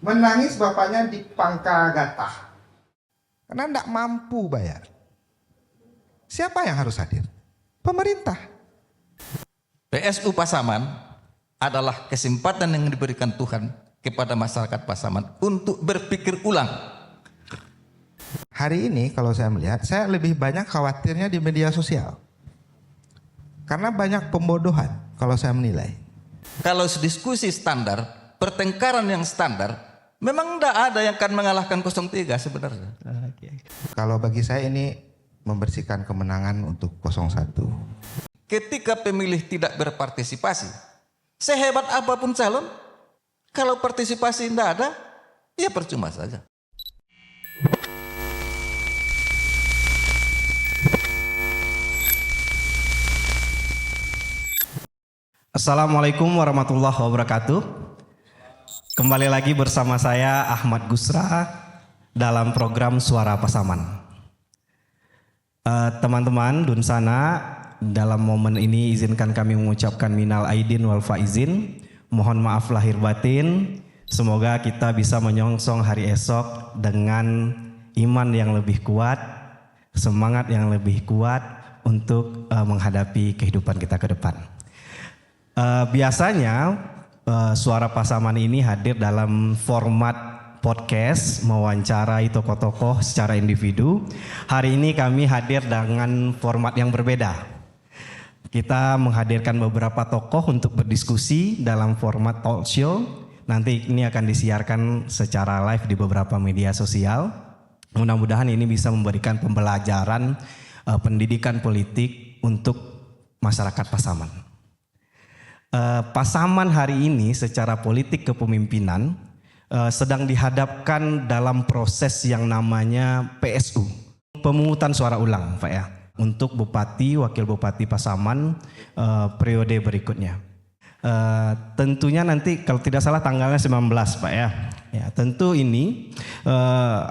Menangis bapaknya di Pangkagata karena tidak mampu bayar. Siapa yang harus hadir? Pemerintah. PSU Pasaman adalah kesempatan yang diberikan Tuhan kepada masyarakat Pasaman untuk berpikir ulang. Hari ini kalau saya melihat, saya lebih banyak khawatirnya di media sosial. Karena banyak pembodohan kalau saya menilai. Kalau diskusi standar, pertengkaran yang standar, memang tidak ada yang akan mengalahkan 03 sebenarnya. Kalau bagi saya ini membersihkan kemenangan untuk 01. Ketika pemilih tidak berpartisipasi, sehebat apapun calon, kalau partisipasi tidak ada, ya percuma saja. Assalamualaikum warahmatullahi wabarakatuh. Kembali lagi bersama saya Ahmad Gusra dalam program Suara Pasaman. Teman-teman Dunsana, dalam momen ini izinkan kami mengucapkan minal aidin wal faizin. Mohon maaf lahir batin. Semoga kita bisa menyongsong hari esok dengan iman yang lebih kuat, semangat yang lebih kuat untuk menghadapi kehidupan kita ke depan. Biasanya Suara Pasaman ini hadir dalam format podcast, mewawancarai tokoh-tokoh secara individu. Hari ini kami hadir dengan format yang berbeda. Kita menghadirkan beberapa tokoh untuk berdiskusi dalam format talk show. Nanti ini akan disiarkan secara live di beberapa media sosial. Mudah-mudahan ini bisa memberikan pembelajaran pendidikan politik untuk masyarakat Pasaman. Pasaman hari ini secara politik kepemimpinan sedang dihadapkan dalam proses yang namanya PSU, pemungutan suara ulang, Pak ya, untuk Bupati, Wakil Bupati Pasaman periode berikutnya. Tentunya nanti kalau tidak salah tanggalnya 19, Pak ya. Ya, tentu ini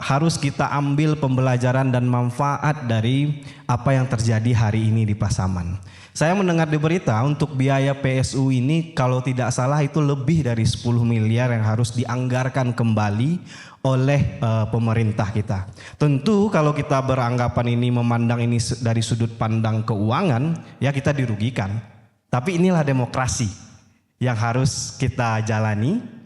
harus kita ambil pembelajaran dan manfaat dari apa yang terjadi hari ini di Pasaman. Saya mendengar di berita untuk biaya PSU ini kalau tidak salah itu lebih dari 10 miliar yang harus dianggarkan kembali oleh pemerintah kita. Tentu kalau kita beranggapan ini, memandang ini dari sudut pandang keuangan, ya kita dirugikan. Tapi inilah demokrasi yang harus kita jalani.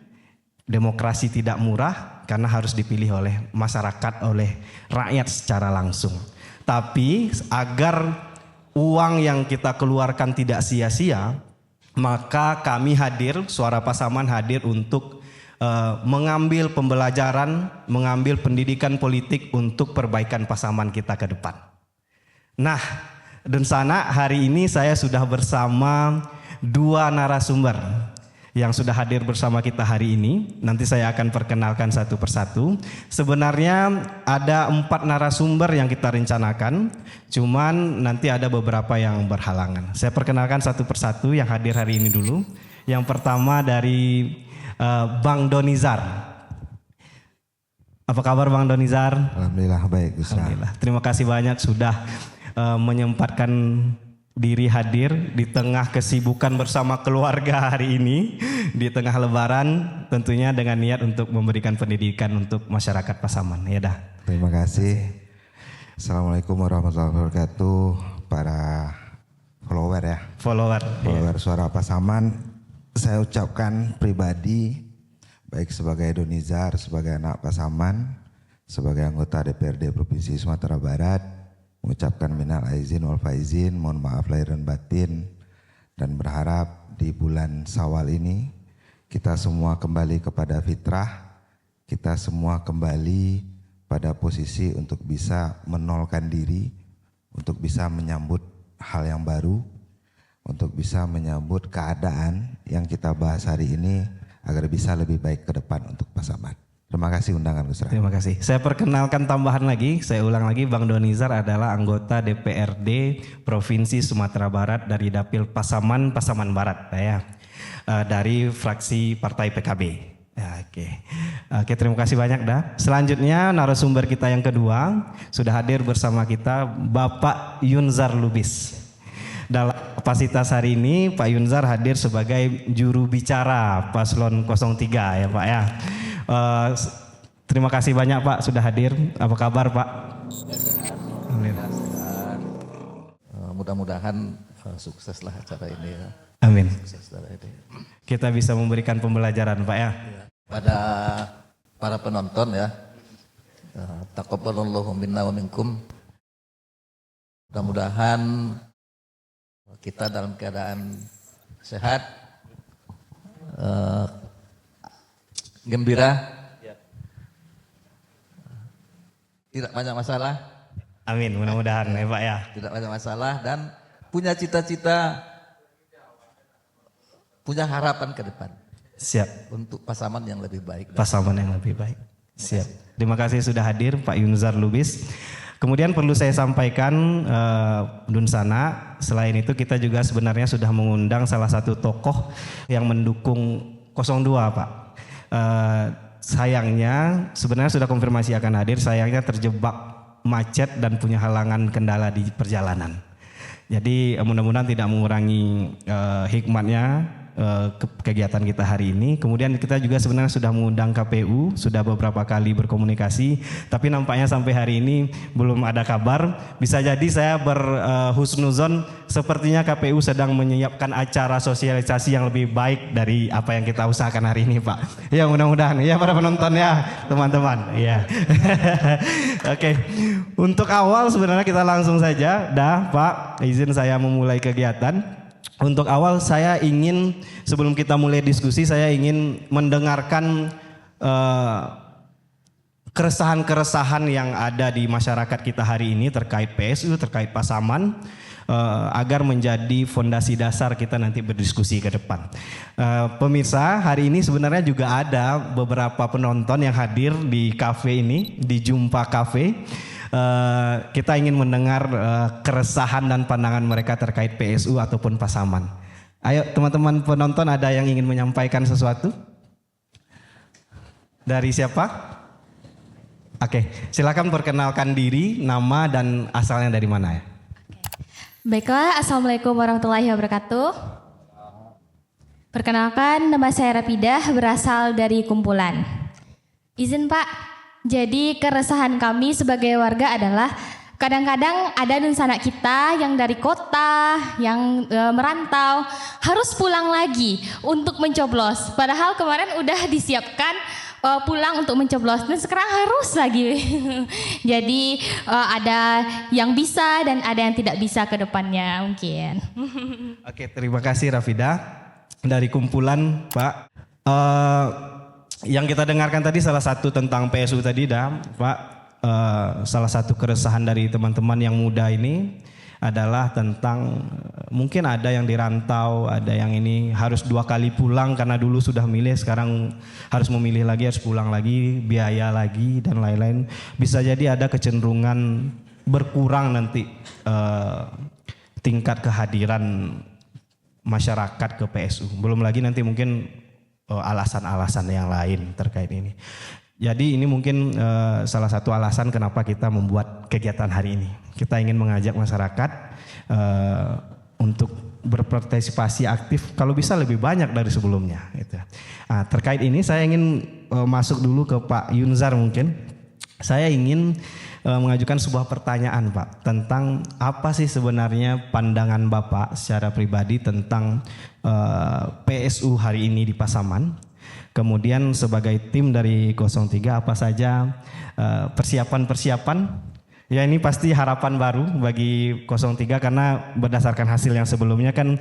Demokrasi tidak murah karena harus dipilih oleh masyarakat, oleh rakyat secara langsung. Tapi agar uang yang kita keluarkan tidak sia-sia, maka kami hadir, Suara Pasaman hadir untuk mengambil pembelajaran, mengambil pendidikan politik untuk perbaikan Pasaman kita ke depan. Nah, dan sana hari ini saya sudah bersama dua narasumber yang sudah hadir bersama kita hari ini. Nanti saya akan perkenalkan satu persatu. Sebenarnya ada 4 narasumber yang kita rencanakan, cuman nanti ada beberapa yang berhalangan. Saya perkenalkan satu persatu yang hadir hari ini dulu. Yang pertama dari Bang Donizar. Apa kabar Bang Donizar? Alhamdulillah baik, Gus. Alhamdulillah. Terima kasih banyak sudah menyempatkan diri hadir di tengah kesibukan bersama keluarga hari ini, di tengah lebaran, tentunya dengan niat untuk memberikan pendidikan untuk masyarakat Pasaman. Ya dah. Terima kasih. Assalamualaikum warahmatullahi wabarakatuh para follower ya. Follower Suara Pasaman, saya ucapkan pribadi baik sebagai Donizar, sebagai anak Pasaman, sebagai anggota DPRD Provinsi Sumatera Barat, mengucapkan minal aizin wal faizin, mohon maaf lahir dan batin, dan berharap di bulan Syawal ini kita semua kembali kepada fitrah, kita semua kembali pada posisi untuk bisa menolkan diri, untuk bisa menyambut hal yang baru, untuk bisa menyambut keadaan yang kita bahas hari ini agar bisa lebih baik ke depan untuk Pasaman. Terima kasih undangan Gus. Terima kasih. Saya perkenalkan tambahan lagi, saya ulang lagi, Bang Donizar adalah anggota DPRD Provinsi Sumatera Barat dari Dapil Pasaman Barat, ya, dari fraksi Partai PKB. Ya, oke, terima kasih banyak dah. Selanjutnya narasumber kita yang kedua sudah hadir bersama kita Bapak Yunzar Lubis. Dalam kapasitas hari ini Pak Yunzar hadir sebagai juru bicara Paslon 03 ya Pak ya. Terima kasih banyak Pak sudah hadir. Apa kabar Pak? Amin. Mudah-mudahan sukseslah acara ini ya. Amin. Sukses acara ini. Kita bisa memberikan pembelajaran Pak ya. Pada para penonton ya. Taqabbalallahu minna wa minkum. Mudah-mudahan kita dalam keadaan sehat, gembira, tidak banyak masalah. Amin, mudah-mudahan ya Pak ya. Tidak banyak masalah dan punya cita-cita, punya harapan ke depan. Siap. Untuk Pasaman yang lebih baik. Pasaman yang lebih baik. Siap. Terima kasih sudah hadir Pak Yunzar Lubis. Kemudian perlu saya sampaikan Dunsana, selain itu kita juga sebenarnya sudah mengundang salah satu tokoh yang mendukung 02 Pak. Sayangnya sebenarnya sudah konfirmasi akan hadir, sayangnya terjebak macet dan punya halangan kendala di perjalanan. Jadi mudah-mudahan tidak mengurangi hikmatnya kegiatan kita hari ini. Kemudian kita juga sebenarnya sudah mengundang KPU, sudah beberapa kali berkomunikasi, tapi nampaknya sampai hari ini belum ada kabar. Bisa jadi saya berhusnuzon sepertinya KPU sedang menyiapkan acara sosialisasi yang lebih baik dari apa yang kita usahakan hari ini Pak. Ya mudah-mudahan ya para penonton ya teman-teman. Ya. Oke. Untuk awal sebenarnya kita langsung saja Pak, izin saya memulai kegiatan. Untuk awal saya ingin, sebelum kita mulai diskusi, saya ingin mendengarkan keresahan-keresahan yang ada di masyarakat kita hari ini terkait PSU, terkait Pasaman, agar menjadi fondasi dasar kita nanti berdiskusi ke depan. Pemirsa, hari ini sebenarnya juga ada beberapa penonton yang hadir di kafe ini, di Jumpa Cafe. Kita ingin mendengar keresahan dan pandangan mereka terkait PSU ataupun Pasaman. Ayo teman-teman penonton, ada yang ingin menyampaikan sesuatu? Dari siapa? Oke, silakan perkenalkan diri, nama dan asalnya dari mana ya. Baiklah, Assalamualaikum warahmatullahi wabarakatuh. Perkenalkan, nama saya Rapidah, berasal dari Kumpulan. Izin Pak. Jadi keresahan kami sebagai warga adalah kadang-kadang ada Dunsana kita yang dari kota, yang merantau harus pulang lagi untuk mencoblos. Padahal kemarin udah disiapkan pulang untuk mencoblos dan sekarang harus lagi. Jadi ada yang bisa dan ada yang tidak bisa ke depannya mungkin. Oke, terima kasih Rafida dari Kumpulan Pak. Yang kita dengarkan tadi salah satu tentang PSU tadi Pak, salah satu keresahan dari teman-teman yang muda ini adalah tentang mungkin ada yang dirantau, ada yang ini harus 2 kali pulang karena dulu sudah milih, sekarang harus memilih lagi, harus pulang lagi, biaya lagi dan lain-lain. Bisa jadi ada kecenderungan berkurang nanti tingkat kehadiran masyarakat ke PSU. Belum lagi nanti mungkin alasan-alasan yang lain terkait ini. Jadi ini mungkin salah satu alasan kenapa kita membuat kegiatan hari ini. Kita ingin mengajak masyarakat untuk berpartisipasi aktif, kalau bisa lebih banyak dari sebelumnya. Gitu. Nah, terkait ini saya ingin masuk dulu ke Pak Yunzar mungkin. Saya ingin mengajukan sebuah pertanyaan Pak tentang apa sih sebenarnya pandangan Bapak secara pribadi tentang PSU hari ini di Pasaman. Kemudian sebagai tim dari 03 apa saja persiapan-persiapan. Ya ini pasti harapan baru bagi 03 karena berdasarkan hasil yang sebelumnya kan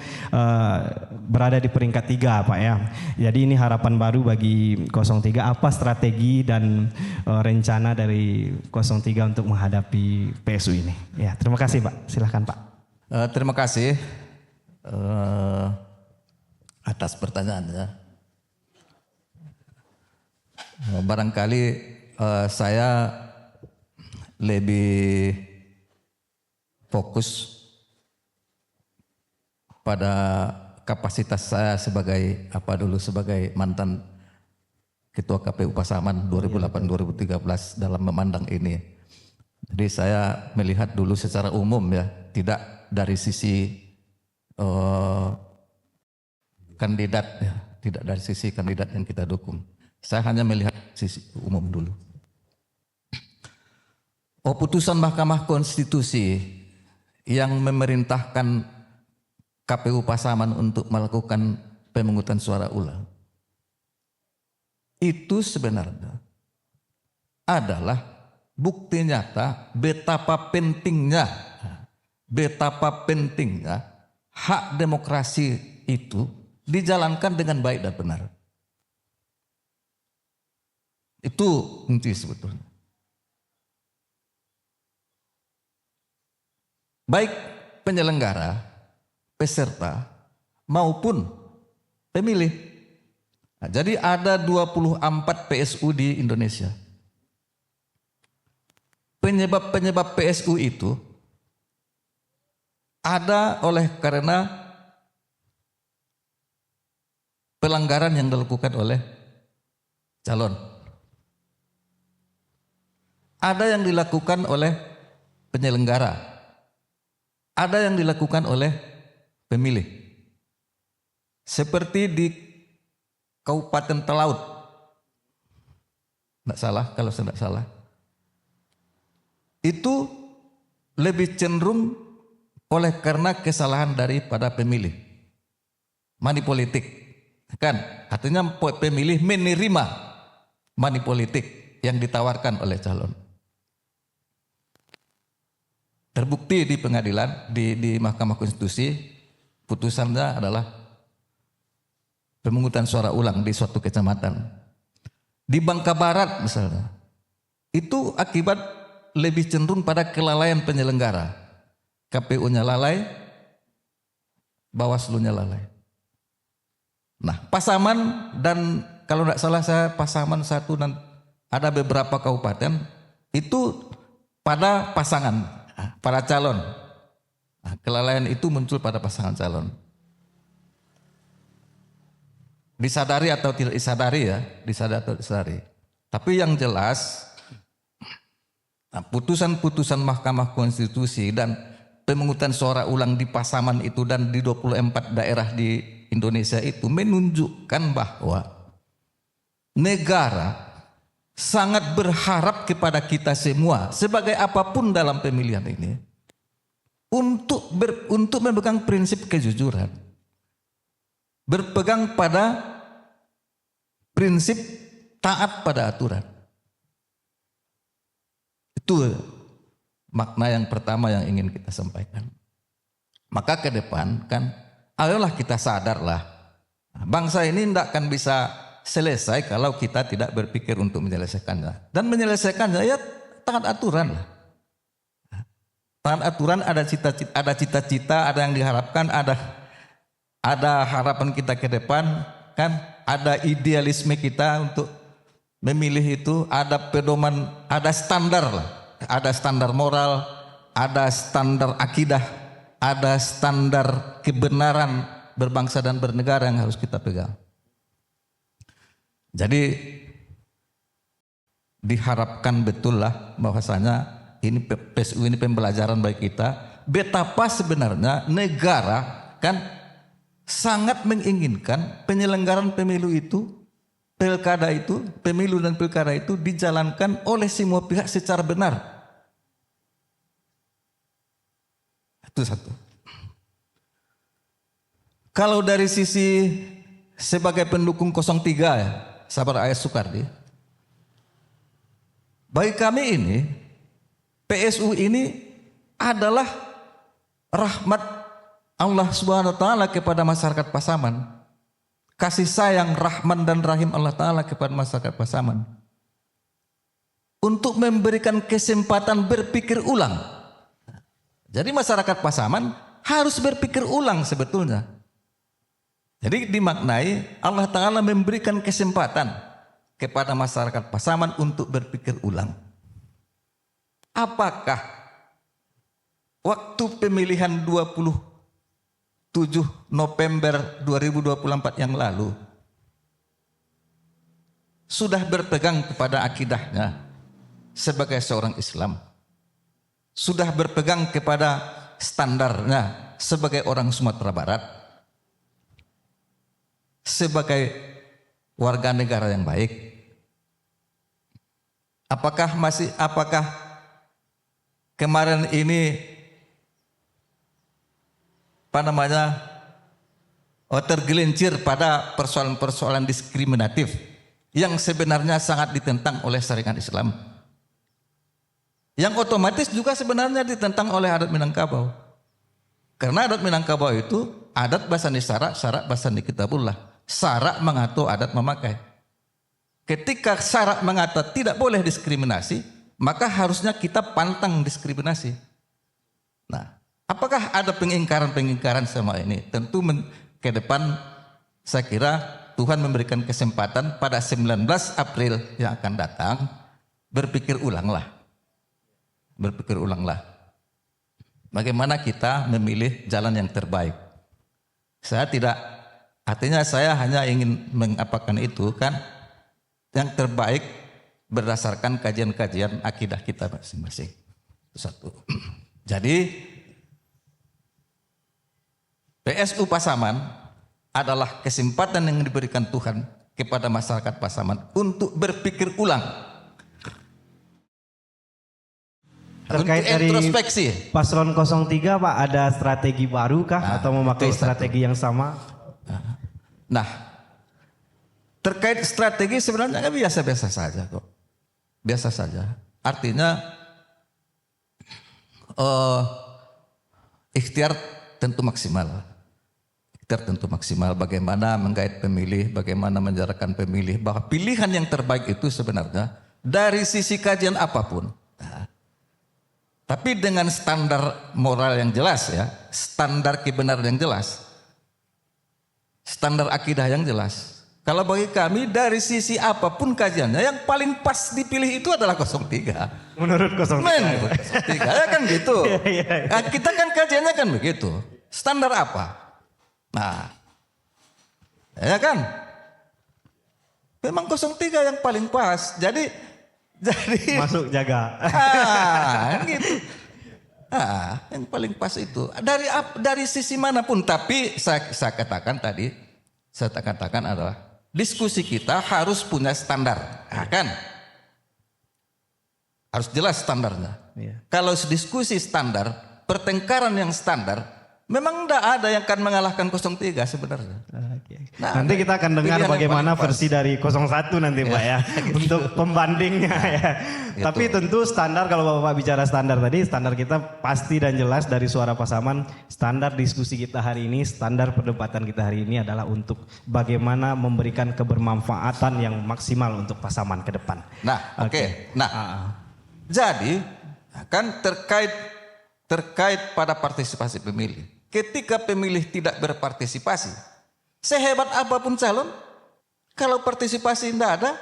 berada di peringkat 3 Pak ya. Jadi ini harapan baru bagi 03, apa strategi dan rencana dari 03 untuk menghadapi PSU ini. Ya terima kasih Pak, silahkan Pak. Terima kasih atas pertanyaannya. Barangkali saya lebih fokus pada kapasitas saya sebagai sebagai mantan Ketua KPU Pasaman 2008-2013 dalam memandang ini. Jadi saya melihat dulu secara umum ya, tidak dari sisi kandidat ya, tidak dari sisi kandidat yang kita dukung. Saya hanya melihat sisi umum dulu. Putusan Mahkamah Konstitusi yang memerintahkan KPU Pasaman untuk melakukan pemungutan suara ulang itu sebenarnya adalah bukti nyata betapa pentingnya hak demokrasi itu dijalankan dengan baik dan benar. Itu inti sebetulnya. Baik penyelenggara, peserta maupun pemilih. Nah, jadi ada 24 PSU di Indonesia. Penyebab PSU itu ada oleh karena pelanggaran yang dilakukan oleh calon. Ada yang dilakukan oleh penyelenggara. Ada yang dilakukan oleh pemilih. Seperti di Kabupaten Talaut. Tidak salah kalau saya tidak salah. Itu lebih cenderung oleh karena kesalahan daripada pemilih. Money politik. Kan? Artinya pemilih menerima money politik yang ditawarkan oleh calon. Terbukti di pengadilan, di Mahkamah Konstitusi, putusannya adalah pemungutan suara ulang di suatu kecamatan. Di Bangka Barat misalnya, itu akibat lebih cenderung pada kelalaian penyelenggara. KPU-nya lalai, Bawaslu-nya lalai. Nah, Pasaman dan kalau tidak salah saya Pasaman 1 dan ada beberapa kabupaten itu pada pasangan. Para calon. Nah, kelalaian itu muncul pada pasangan calon. Disadari atau tidak disadari ya, disadari atau disadari. Tapi yang jelas, putusan-putusan Mahkamah Konstitusi dan pemungutan suara ulang di Pasaman itu dan di 24 daerah di Indonesia itu menunjukkan bahwa negara sangat berharap kepada kita semua sebagai apapun dalam pemilihan ini untuk memegang prinsip kejujuran, berpegang pada prinsip taat pada aturan. Itu makna yang pertama yang ingin kita sampaikan. Maka ke depan kan, ayolah kita sadarlah, bangsa ini tidak akan bisa selesai kalau kita tidak berpikir untuk menyelesaikannya. Dan menyelesaikannya ya taat aturan lah. Taat aturan, ada cita-cita, ada yang diharapkan, ada harapan kita ke depan, kan? Ada idealisme kita untuk memilih itu, ada pedoman, ada standar lah. Ada standar moral, ada standar akidah, ada standar kebenaran berbangsa dan bernegara yang harus kita pegang. Jadi diharapkan betul lah bahwasanya ini PSU ini pembelajaran bagi kita betapa sebenarnya negara kan sangat menginginkan penyelenggaraan pemilu itu, pilkada itu, pemilu dan pilkada itu dijalankan oleh semua pihak secara benar. Itu satu. Kalau dari sisi sebagai pendukung 03 ya, Sabar A.S. Sukardi, bagi kami ini PSU ini adalah rahmat Allah Subhanahu wa taala kepada masyarakat Pasaman. Kasih sayang, rahman dan rahim Allah taala kepada masyarakat Pasaman. Untuk memberikan kesempatan berpikir ulang. Jadi masyarakat Pasaman harus berpikir ulang sebetulnya. Jadi dimaknai Allah Ta'ala memberikan kesempatan kepada masyarakat Pasaman untuk berpikir ulang. Apakah waktu pemilihan 27 November 2024 yang lalu sudah berpegang kepada akidahnya sebagai seorang Islam, sudah berpegang kepada standarnya sebagai orang Sumatera Barat, sebagai warga negara yang baik, apakah kemarin ini tergelincir pada persoalan-persoalan diskriminatif yang sebenarnya sangat ditentang oleh syariat Islam, yang otomatis juga sebenarnya ditentang oleh adat Minangkabau. Karena adat Minangkabau itu adat basani syarak, syarak basani kitabullah. Syarak mengatur, adat memakai. Ketika syarak mengatakan tidak boleh diskriminasi, maka harusnya kita pantang diskriminasi. Nah, apakah ada pengingkaran-pengingkaran sama ini? Tentu ke depan saya kira Tuhan memberikan kesempatan pada 19 April yang akan datang, berpikir ulanglah. Bagaimana kita memilih jalan yang terbaik. Saya hanya ingin mengapakan itu kan, yang terbaik berdasarkan kajian-kajian akidah kita masing-masing. Satu. Jadi PSU Pasaman adalah kesempatan yang diberikan Tuhan kepada masyarakat Pasaman untuk berpikir ulang. Terkait dari introspeksi. Paslon 03 Pak, ada strategi baru kah atau memakai strategi yang sama? Nah, terkait strategi sebenarnya kan biasa-biasa saja kok. Biasa saja. Artinya ikhtiar tentu maksimal. Bagaimana menggait pemilih, bagaimana menjarakan pemilih, bahwa pilihan yang terbaik itu sebenarnya dari sisi kajian apapun. Tapi dengan standar moral yang jelas ya, standar kebenaran yang jelas, standar akidah yang jelas. Kalau bagi kami dari sisi apapun kajiannya, yang paling pas dipilih itu adalah 03. Menurut 03. Menurut 03 ya kan gitu. Nah, kita kan kajiannya kan begitu. Standar apa? Nah, ya kan? Memang 03 yang paling pas. Jadi masuk jaga. Gitu. Yang paling pas itu dari sisi manapun. Tapi saya katakan adalah diskusi kita harus punya standar, kan? Harus jelas standarnya. Iya. Kalau diskusi standar, pertengkaran yang standar, memang tidak ada yang akan mengalahkan 03 sebenarnya. Nah, nanti kita akan dengar bagaimana versi dari 01 nanti Pak ya, untuk pembandingnya ya. Gitu. Tapi tentu standar, kalau Bapak bicara standar tadi, standar kita pasti dan jelas dari Suara Pasaman. Standar diskusi kita hari ini, standar perdebatan kita hari ini adalah untuk bagaimana memberikan kebermanfaatan yang maksimal untuk Pasaman ke depan. Nah, oke. Nah, jadi kan terkait pada partisipasi pemilih. Ketika pemilih tidak berpartisipasi, sehebat apapun calon, kalau partisipasi tidak ada,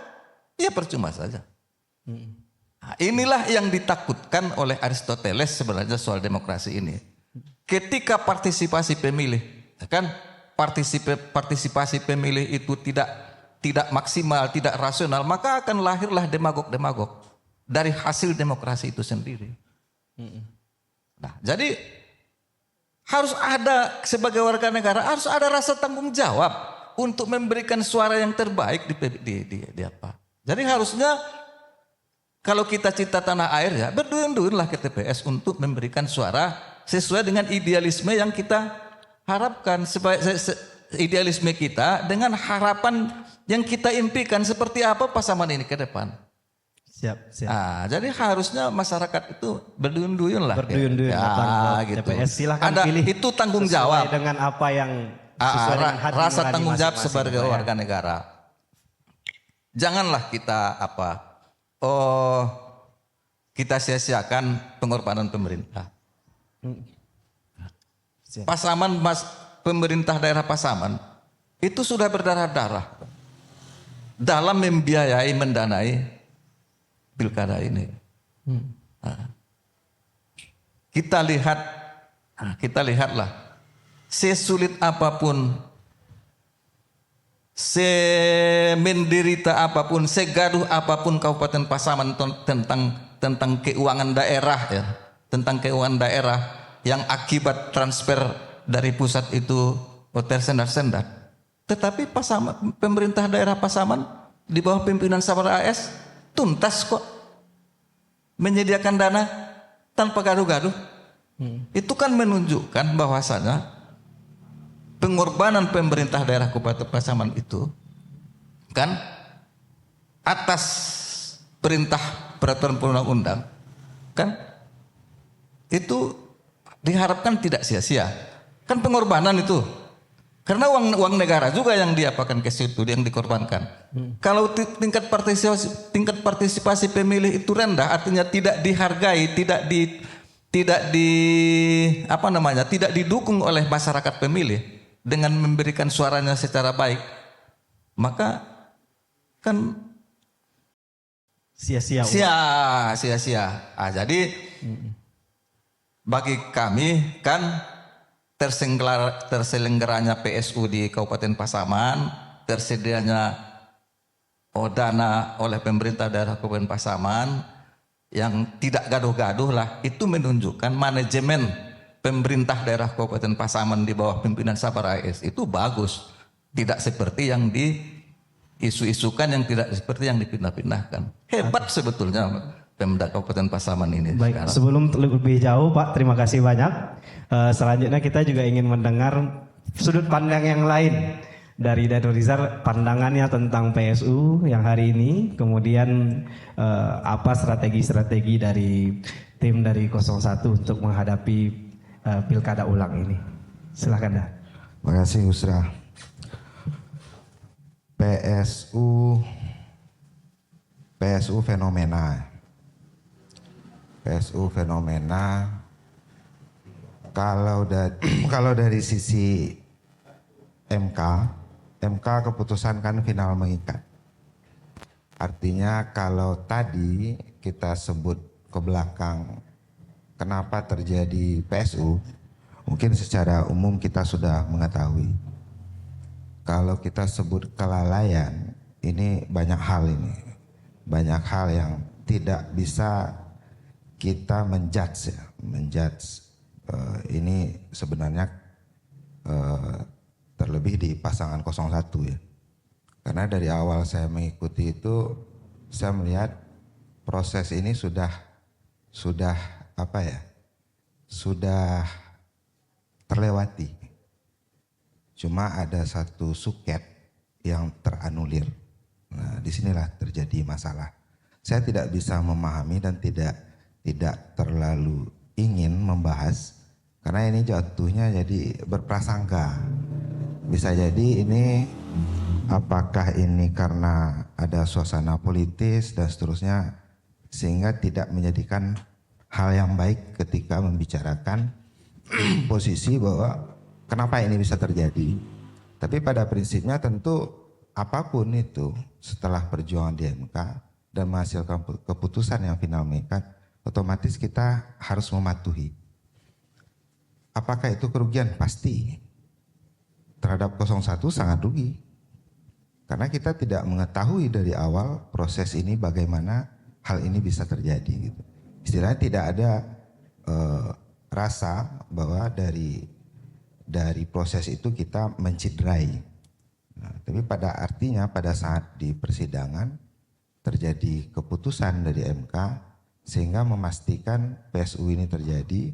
ya percuma saja. Nah, inilah yang ditakutkan oleh Aristoteles sebenarnya soal demokrasi ini. Ketika partisipasi pemilih, kan partisipasi pemilih itu tidak maksimal, tidak rasional, maka akan lahirlah demagog-demagog dari hasil demokrasi itu sendiri. Nah, jadi harus ada, sebagai warga negara harus ada rasa tanggung jawab untuk memberikan suara yang terbaik di apa. Jadi harusnya kalau kita cinta tanah air ya berduyun-duyunlah ke TPS untuk memberikan suara sesuai dengan idealisme yang kita harapkan, idealisme kita dengan harapan yang kita impikan seperti apa Pasaman ini ke depan. Siap. Jadi harusnya masyarakat itu berduyun-duyun lah. Berduyun-duyun gitu. TPS, silahkan ada, pilih. Itu tanggung jawab. Dengan apa yang sesuai dengan hati rasa nurani tanggung jawab masing-masing, sebagai warga negara. Janganlah kita kita sia-siakan pengorbanan pemerintah. Pasaman, pemerintah daerah Pasaman itu sudah berdarah-darah dalam membiayai, mendanai pilkada ini. Kita lihatlah, sesulit apapun, semenderita apapun, segaduh apapun Kabupaten Pasaman tentang keuangan daerah ya, tentang keuangan daerah yang akibat transfer dari pusat itu tersendat-sendat. Tetapi pemerintah daerah Pasaman di bawah pimpinan Sabar AS tuntas kok menyediakan dana tanpa gaduh-gaduh. Itu kan menunjukkan bahwasanya pengorbanan pemerintah daerah Kabupaten Pasaman itu kan atas perintah peraturan perundang-undang kan itu diharapkan tidak sia-sia. Kan pengorbanan itu. Karena uang negara juga yang diapakan ke situ, yang dikorbankan. Kalau tingkat partisipasi pemilih itu rendah, artinya tidak dihargai, tidak didukung oleh masyarakat pemilih dengan memberikan suaranya secara baik, maka kan sia-sia. Jadi bagi kami kan terselenggaranya PSU di Kabupaten Pasaman, tersedianya dana oleh pemerintah daerah Kabupaten Pasaman yang tidak gaduh-gaduh lah, itu menunjukkan manajemen pemerintah daerah Kabupaten Pasaman di bawah pimpinan Sabar AS itu bagus, tidak seperti yang diisu-isukan, yang tidak seperti yang dipindah-pindahkan. Hebat sebetulnya Pemda Kabupaten Pasaman ini. Baik, sekarang. sebelum lebih jauh Pak, terima kasih banyak. Selanjutnya kita juga ingin mendengar sudut pandang yang lain dari Danu Rizal, pandangannya tentang PSU yang hari ini, kemudian apa strategi-strategi dari tim dari 01 untuk menghadapi pilkada ulang ini. Silakan dah. Terima kasih Usra. PSU fenomena. PSU fenomena. Kalau dari sisi MK keputusan kan final mengikat. Artinya kalau tadi kita sebut ke belakang kenapa terjadi PSU, mungkin secara umum kita sudah mengetahui. Kalau kita sebut kelalaian, ini banyak hal ini. Banyak hal yang tidak bisa kita menjudge ya. Ini sebenarnya terlebih di pasangan 01 ya. Karena dari awal saya mengikuti itu, saya melihat proses ini sudah terlewati. Cuma ada satu suket yang teranulir. Nah, disinilah terjadi masalah. Saya tidak bisa memahami dan tidak terlalu ingin membahas karena ini jatuhnya jadi berprasangka. Bisa jadi ini apakah ini karena ada suasana politis dan seterusnya sehingga tidak menjadikan hal yang baik ketika membicarakan posisi bahwa kenapa ini bisa terjadi. Tapi pada prinsipnya tentu apapun itu setelah perjuangan di MK dan menghasilkan keputusan yang final mengikat, otomatis kita harus mematuhi. Apakah itu kerugian? Pasti. Terhadap 01 sangat rugi. Karena kita tidak mengetahui dari awal proses ini bagaimana hal ini bisa terjadi. Gitu. Istilahnya tidak ada rasa bahwa dari proses itu kita menciderai. Nah, tapi pada saat di persidangan terjadi keputusan dari MK sehingga memastikan PSU ini terjadi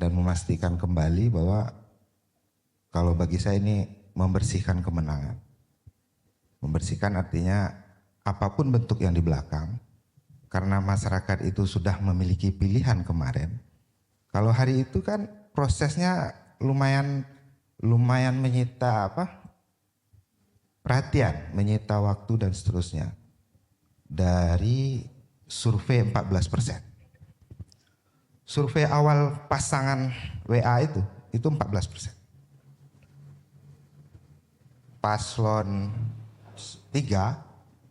dan memastikan kembali bahwa kalau bagi saya ini membersihkan kemenangan. Membersihkan artinya apapun bentuk yang di belakang, karena masyarakat itu sudah memiliki pilihan kemarin. Kalau hari itu kan prosesnya lumayan menyita perhatian, menyita waktu dan seterusnya. Dari survei 14%. Survei awal pasangan WA itu 14%. Paslon 3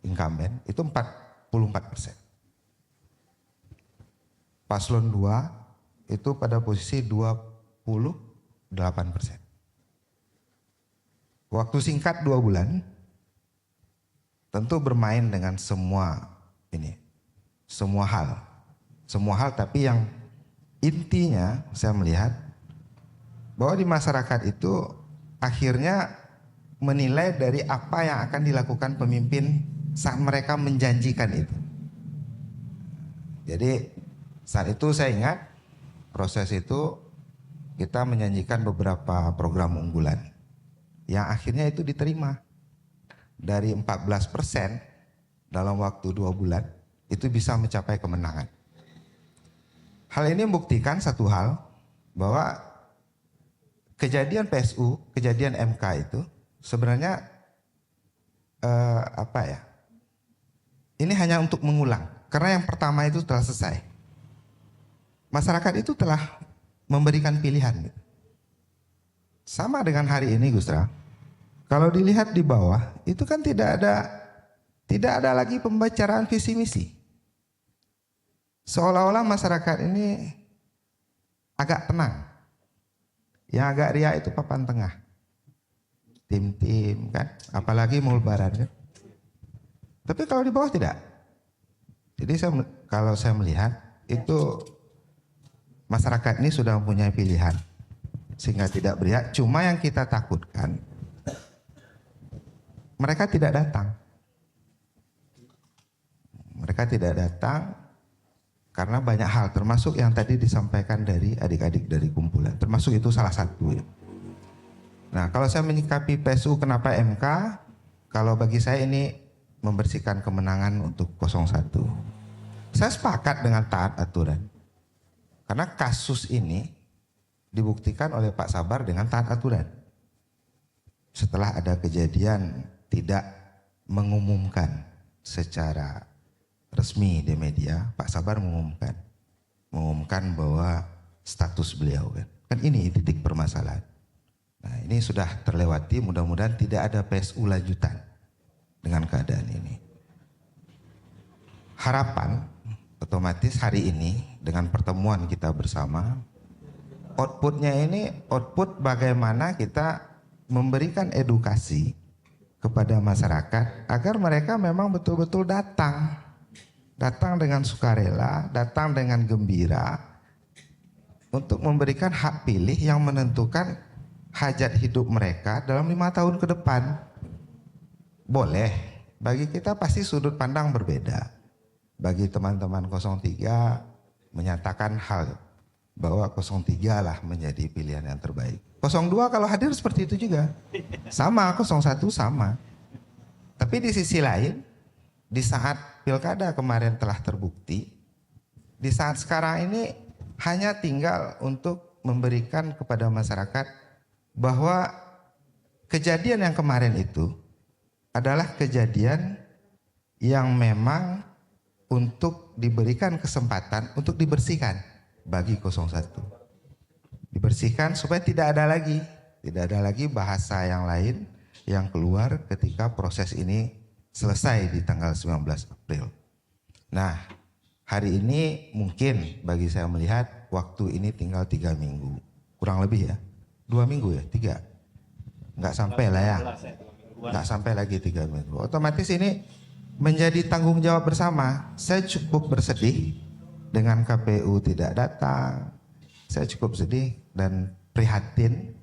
incumbent itu 44%. Paslon 2 itu pada posisi 28%. Waktu singkat 2 bulan, tentu bermain dengan semua hal, tapi yang intinya saya melihat bahwa di masyarakat itu akhirnya menilai dari apa yang akan dilakukan pemimpin saat mereka menjanjikan itu. Jadi Saat itu saya ingat proses itu kita menyanyikan beberapa program unggulan yang akhirnya itu diterima. Dari 14% dalam waktu 2 bulan itu bisa mencapai kemenangan. Hal ini membuktikan satu hal, bahwa kejadian PSU, kejadian MK itu sebenarnya ini hanya untuk mengulang. Karena yang pertama itu telah selesai. Masyarakat itu telah memberikan pilihan. Sama dengan hari ini, Gusra. Kalau dilihat di bawah, itu kan tidak ada lagi pembicaraan visi misi. Seolah-olah masyarakat ini agak tenang. Yang agak riak itu papan tengah. Tim-tim kan, apalagi mau lebaran kan. Tapi kalau di bawah tidak. Jadi kalau saya melihat itu masyarakat ini sudah mempunyai pilihan sehingga tidak beriak. Cuma yang kita takutkan mereka tidak datang. Mereka tidak datang karena banyak hal, termasuk yang tadi disampaikan dari adik-adik dari kumpulan. Termasuk itu salah satu. Nah, kalau saya menyikapi PSU kenapa MK? Kalau bagi saya ini membersihkan kemenangan untuk 01. Saya sepakat dengan taat aturan. Karena kasus ini dibuktikan oleh Pak Sabar dengan taat aturan. Setelah ada kejadian tidak mengumumkan secara resmi di media, Pak Sabar mengumumkan bahwa status beliau kan ini titik permasalahan. Nah, ini sudah terlewati, mudah-mudahan tidak ada PSU lanjutan dengan keadaan ini. Harapan otomatis hari ini dengan pertemuan kita bersama, outputnya ini output bagaimana kita memberikan edukasi kepada masyarakat agar mereka memang betul-betul datang dengan sukarela, datang dengan gembira untuk memberikan hak pilih yang menentukan hajat hidup mereka dalam 5 tahun ke depan. Boleh, bagi kita pasti sudut pandang berbeda. Bagi teman-teman 03 menyatakan hal bahwa 03 lah menjadi pilihan yang terbaik. 02 kalau hadir seperti itu juga. Sama, 01 sama. Tapi di sisi lain, di saat pilkada kemarin telah terbukti, di saat sekarang ini hanya tinggal untuk memberikan kepada masyarakat bahwa kejadian yang kemarin itu adalah kejadian yang memang untuk diberikan kesempatan untuk dibersihkan bagi 01. Dibersihkan supaya tidak ada lagi bahasa yang lain yang keluar ketika proses ini selesai di tanggal 19 April. Nah, hari ini mungkin bagi saya melihat waktu ini tinggal 3 minggu. Kurang lebih ya. 2 minggu ya, 3. Nggak sampai lah ya. Nggak sampai lagi 3 minggu. Otomatis ini menjadi tanggung jawab bersama. Saya cukup bersedih dengan KPU tidak datang. Saya cukup sedih dan prihatin.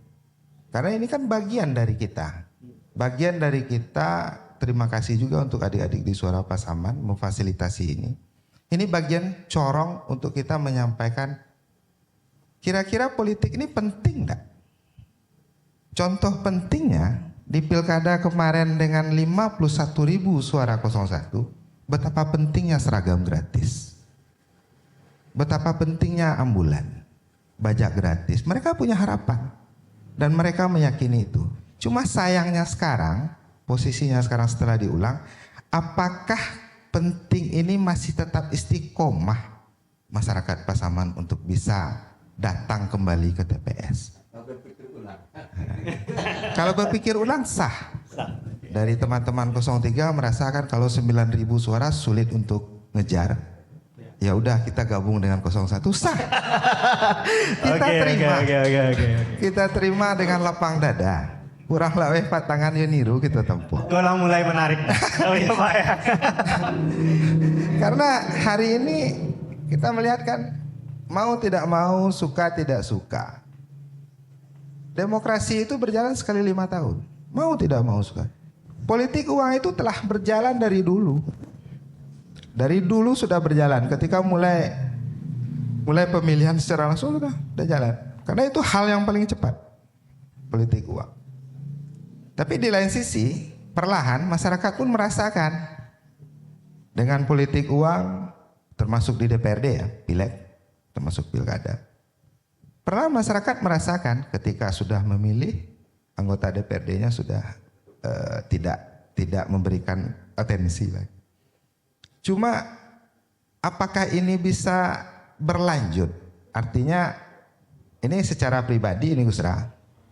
Karena ini kan bagian dari kita. Bagian dari kita, terima kasih juga untuk adik-adik di Suara Pasaman memfasilitasi ini. Ini bagian corong untuk kita menyampaikan kira-kira politik ini penting enggak? Contoh pentingnya di pilkada kemarin dengan 51.000 suara 01, betapa pentingnya seragam gratis. Betapa pentingnya ambulan, bajak gratis. Mereka punya harapan dan mereka meyakini itu. Cuma sayangnya sekarang, posisinya sekarang setelah diulang, apakah penting ini masih tetap istiqomah masyarakat Pasaman untuk bisa datang kembali ke TPS? Kalau berpikir ulang sah. Dari teman-teman 03 merasakan kalau 9.000 suara sulit untuk ngejar. Ya udah kita gabung dengan 01 sah. Kita terima. Kita terima dengan lapang dada. Kurang laweh patangan niru kita tempuh. Kalau mulai menarik. Oh iya Pak ya. Karena hari ini kita melihat kan mau tidak mau, suka tidak suka. Demokrasi itu berjalan sekali 5 tahun. Mau tidak mau suka. Politik uang itu telah berjalan dari dulu. Dari dulu sudah berjalan. Ketika mulai mulai pemilihan secara langsung udah jalan. Karena itu hal yang paling cepat, politik uang. Tapi di lain sisi, perlahan masyarakat pun merasakan dengan politik uang, termasuk di DPRD ya, pileg, termasuk pilkada. Perlahan masyarakat merasakan ketika sudah memilih anggota DPRD-nya sudah tidak memberikan atensi lagi. Cuma apakah ini bisa berlanjut? Artinya ini secara pribadi ini Gus Ra.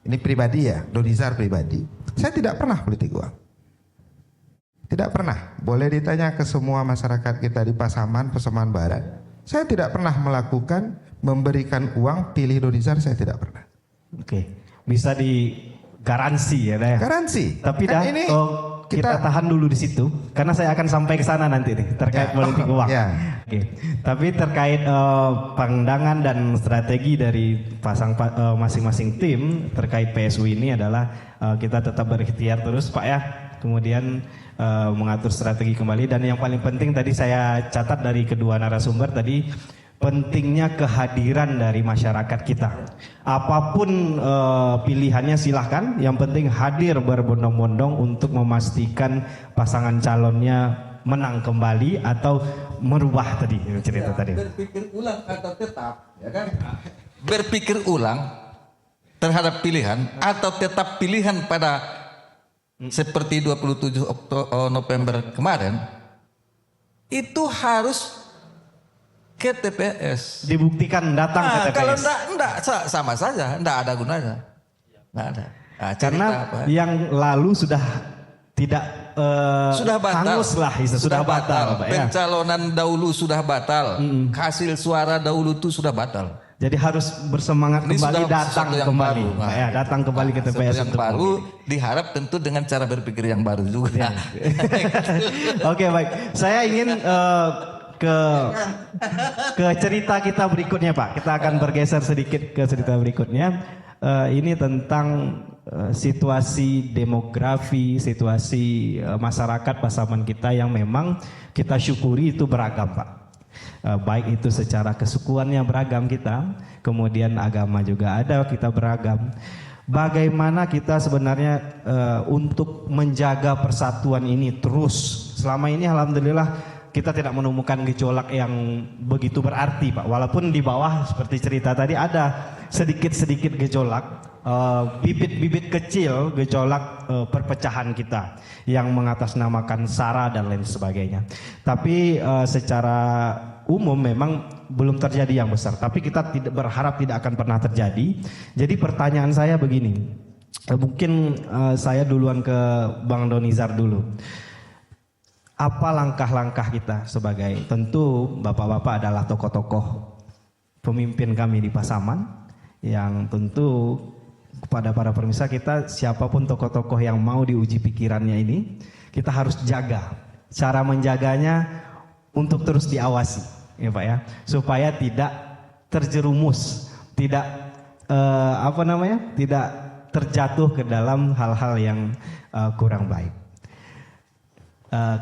Ini pribadi ya, Donizar pribadi. Saya tidak pernah politik uang. Tidak pernah. Boleh ditanya ke semua masyarakat kita di Pasaman Barat. Saya tidak pernah melakukan memberikan uang pilih Donizar, saya tidak pernah. Oke, bisa digaransi ya, Dah. Garansi. Tapi kan dah, ini kita tahan dulu di situ, karena saya akan sampai ke sana nanti nih terkait politik uang. Ya. Oke. Tapi terkait pandangan dan strategi dari masing-masing tim terkait PSU ini adalah kita tetap berikhtiar terus, Pak ya. Kemudian mengatur strategi kembali, dan yang paling penting tadi saya catat dari kedua narasumber tadi, pentingnya kehadiran dari masyarakat kita. Apapun pilihannya silahkan, yang penting hadir berbondong-bondong untuk memastikan pasangan calonnya menang kembali atau merubah tadi cerita tadi. Berpikir ulang atau tetap, ya kan? Berpikir ulang terhadap pilihan atau tetap pilihan pada seperti 27 November kemarin, itu harus ke TPS. Dibuktikan datang ke TPS. Kalau enggak sama saja, enggak ada gunanya. Enggak ada. Nah, karena yang lalu sudah tidak sudah batal. hangus lah, sudah batal. Pak, ya. Pencalonan dahulu sudah batal. Hasil suara dahulu itu sudah batal. Jadi harus bersemangat Ini kembali, datang yang kembali. baru. Pak, ya, datang kembali ke TPS yang untuk baru diharap tentu dengan cara berpikir yang baru juga. Oke, baik. Saya ingin ke cerita kita berikutnya, Pak. Kita akan bergeser sedikit ke cerita berikutnya. Ini tentang situasi demografi, situasi masyarakat Pasaman kita yang memang kita syukuri itu beragam, Pak. Baik itu secara kesukuannya beragam kita, kemudian agama juga ada, kita beragam. Bagaimana kita sebenarnya untuk menjaga persatuan ini terus? Selama ini alhamdulillah kita tidak menemukan gejolak yang begitu berarti, Pak. Walaupun di bawah seperti cerita tadi ada sedikit-sedikit gejolak, bibit-bibit kecil gejolak perpecahan kita yang mengatasnamakan SARA dan lain sebagainya. Tapi secara umum memang belum terjadi yang besar. Tapi kita tidak berharap tidak akan pernah terjadi. Jadi pertanyaan saya begini, mungkin saya duluan ke Bang Donizar dulu. Apa langkah-langkah kita sebagai, tentu bapak-bapak adalah tokoh-tokoh pemimpin kami di Pasaman, yang tentu kepada para pemirsa kita, siapapun tokoh-tokoh yang mau diuji pikirannya ini, kita harus jaga. Cara menjaganya untuk terus diawasi, ya Pak ya, supaya tidak terjerumus, tidak tidak terjatuh ke dalam hal-hal yang kurang baik.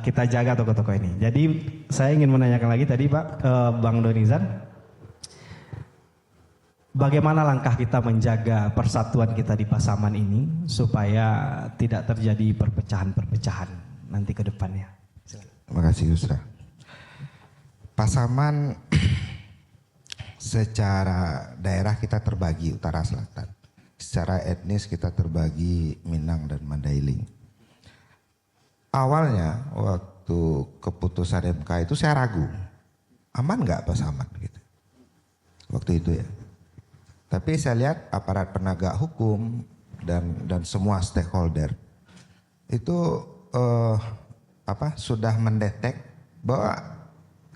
Kita jaga tokoh-tokoh ini. Jadi saya ingin menanyakan lagi tadi Pak, Bang Donizar, bagaimana langkah kita menjaga persatuan kita di Pasaman ini supaya tidak terjadi perpecahan-perpecahan nanti ke depannya. Terima kasih Yusra. Pasaman secara daerah kita terbagi utara selatan. Secara etnis kita terbagi Minang dan Mandailing. Awalnya waktu keputusan MK itu saya ragu, aman nggak Pasaman gitu. Waktu itu ya. Tapi saya lihat aparat penegak hukum dan semua stakeholder itu sudah mendetek bahwa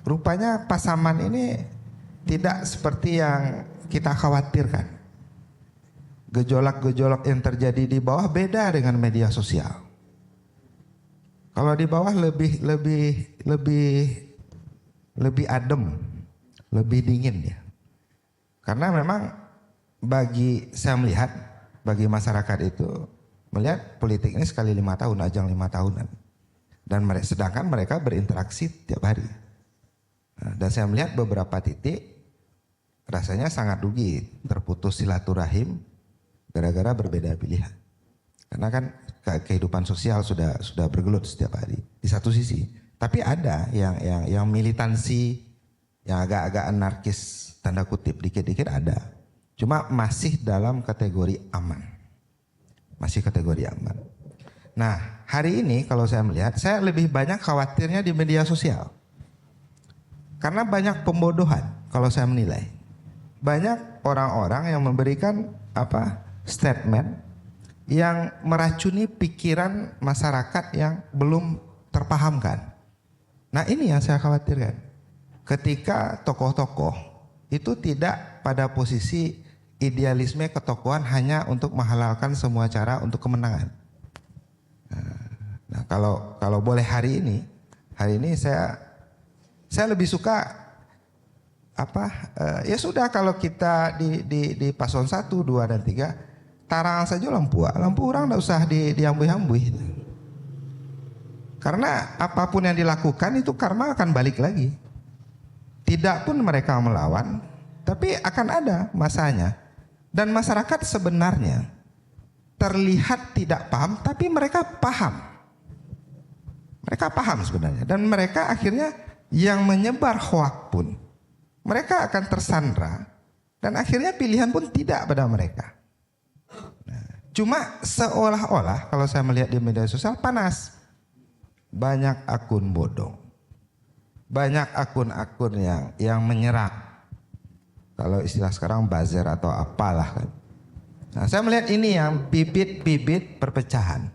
rupanya Pasaman ini tidak seperti yang kita khawatirkan. Gejolak-gejolak yang terjadi di bawah beda dengan media sosial. Kalau di bawah lebih adem, lebih dingin ya. Karena memang saya melihat bagi masyarakat itu melihat politik ini sekali 5 tahun, ajang 5 tahunan. Dan sedangkan mereka berinteraksi tiap hari. Nah, dan saya melihat beberapa titik rasanya sangat rugi terputus silaturahim gara-gara berbeda pilihan. Karena kan kehidupan sosial sudah bergelut setiap hari di satu sisi. Tapi ada yang militansi yang agak-agak anarkis tanda kutip dikit-dikit ada. Cuma masih dalam kategori aman. Masih kategori aman. Nah, hari ini kalau saya melihat, saya lebih banyak khawatirnya di media sosial. Karena banyak pembodohan kalau saya menilai. Banyak orang-orang yang memberikan statement yang meracuni pikiran masyarakat yang belum terpahamkan. Nah, ini yang saya khawatirkan. Ketika tokoh-tokoh itu tidak pada posisi idealisme ketokohan hanya untuk menghalalkan semua cara untuk kemenangan. Nah, kalau boleh hari ini saya lebih suka ya sudah kalau kita di paslon 1, 2 dan 3 tarangan saja lampu orang tidak usah diambui-ambui. Karena apapun yang dilakukan itu karma akan balik lagi. Tidak pun mereka melawan, tapi akan ada masanya. Dan masyarakat sebenarnya terlihat tidak paham, tapi mereka paham. Mereka paham sebenarnya. Dan mereka akhirnya yang menyebar hoak pun, mereka akan tersandra. Dan akhirnya pilihan pun tidak pada mereka. Cuma seolah-olah kalau saya melihat di media sosial panas. Banyak akun bodong. Banyak akun-akun yang menyerang. Kalau istilah sekarang buzzer atau apalah kan. Nah, saya melihat ini yang bibit-bibit perpecahan.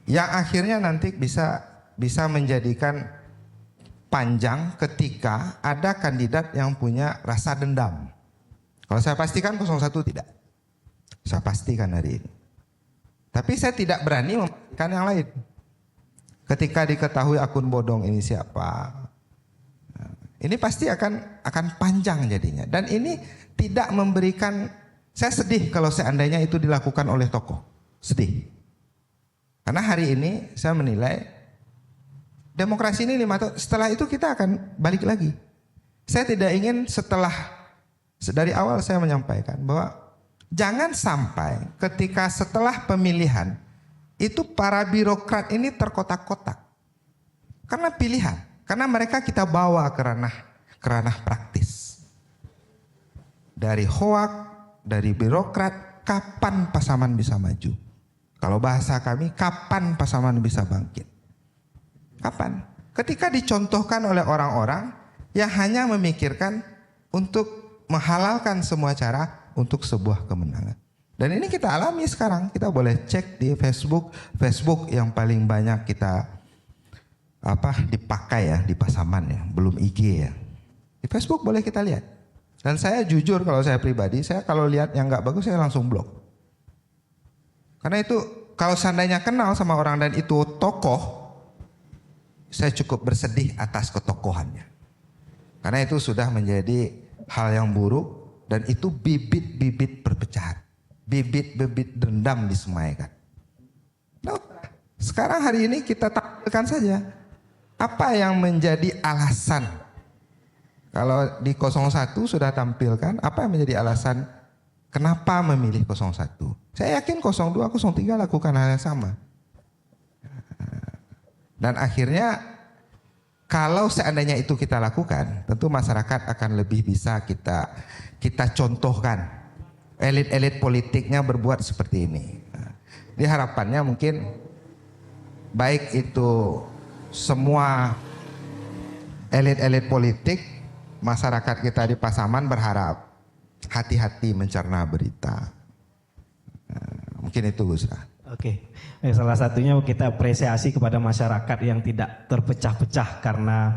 Yang akhirnya nanti bisa menjadikan panjang ketika ada kandidat yang punya rasa dendam. Kalau saya pastikan 01 tidak. Saya pastikan hari ini. Tapi saya tidak berani memastikan yang lain. Ketika diketahui akun bodong ini siapa. Ini pasti akan panjang jadinya. Dan ini tidak memberikan, saya sedih kalau seandainya itu dilakukan oleh tokoh. Sedih. Karena hari ini saya menilai demokrasi ini 5 tahun. Setelah itu kita akan balik lagi. Saya tidak ingin dari awal saya menyampaikan bahwa jangan sampai ketika setelah pemilihan itu para birokrat ini terkotak-kotak. Karena pilihan, karena mereka kita bawa ke ranah praktis. Dari hoak, dari birokrat, kapan Pasaman bisa maju? Kalau bahasa kami, kapan Pasaman bisa bangkit? Kapan? Ketika dicontohkan oleh orang-orang yang hanya memikirkan untuk menghalalkan semua cara untuk sebuah kemenangan. Dan ini kita alami sekarang. Kita boleh cek di Facebook yang paling banyak kita dipakai ya di Pasaman ya, belum IG ya. Di Facebook boleh kita lihat. Dan saya jujur kalau saya pribadi, saya kalau lihat yang nggak bagus saya langsung blok. Karena itu kalau seandainya kenal sama orang dan itu tokoh, saya cukup bersedih atas ketokohannya. Karena itu sudah menjadi hal yang buruk. Dan itu bibit-bibit perpecahan. Bibit-bibit dendam disemaikan. Nah, sekarang hari ini kita tampilkan saja. Apa yang menjadi alasan. Kalau di 01 sudah tampilkan. Apa yang menjadi alasan kenapa memilih 01. Saya yakin 02, 03 lakukan hal yang sama. Dan akhirnya kalau seandainya itu kita lakukan. Tentu masyarakat akan lebih bisa kita contohkan elit-elit politiknya berbuat seperti ini. Di harapannya mungkin baik itu semua elit-elit politik, masyarakat kita di Pasaman berharap hati-hati mencerna berita. Mungkin itu Gus. Oke, salah satunya kita apresiasi kepada masyarakat yang tidak terpecah-pecah karena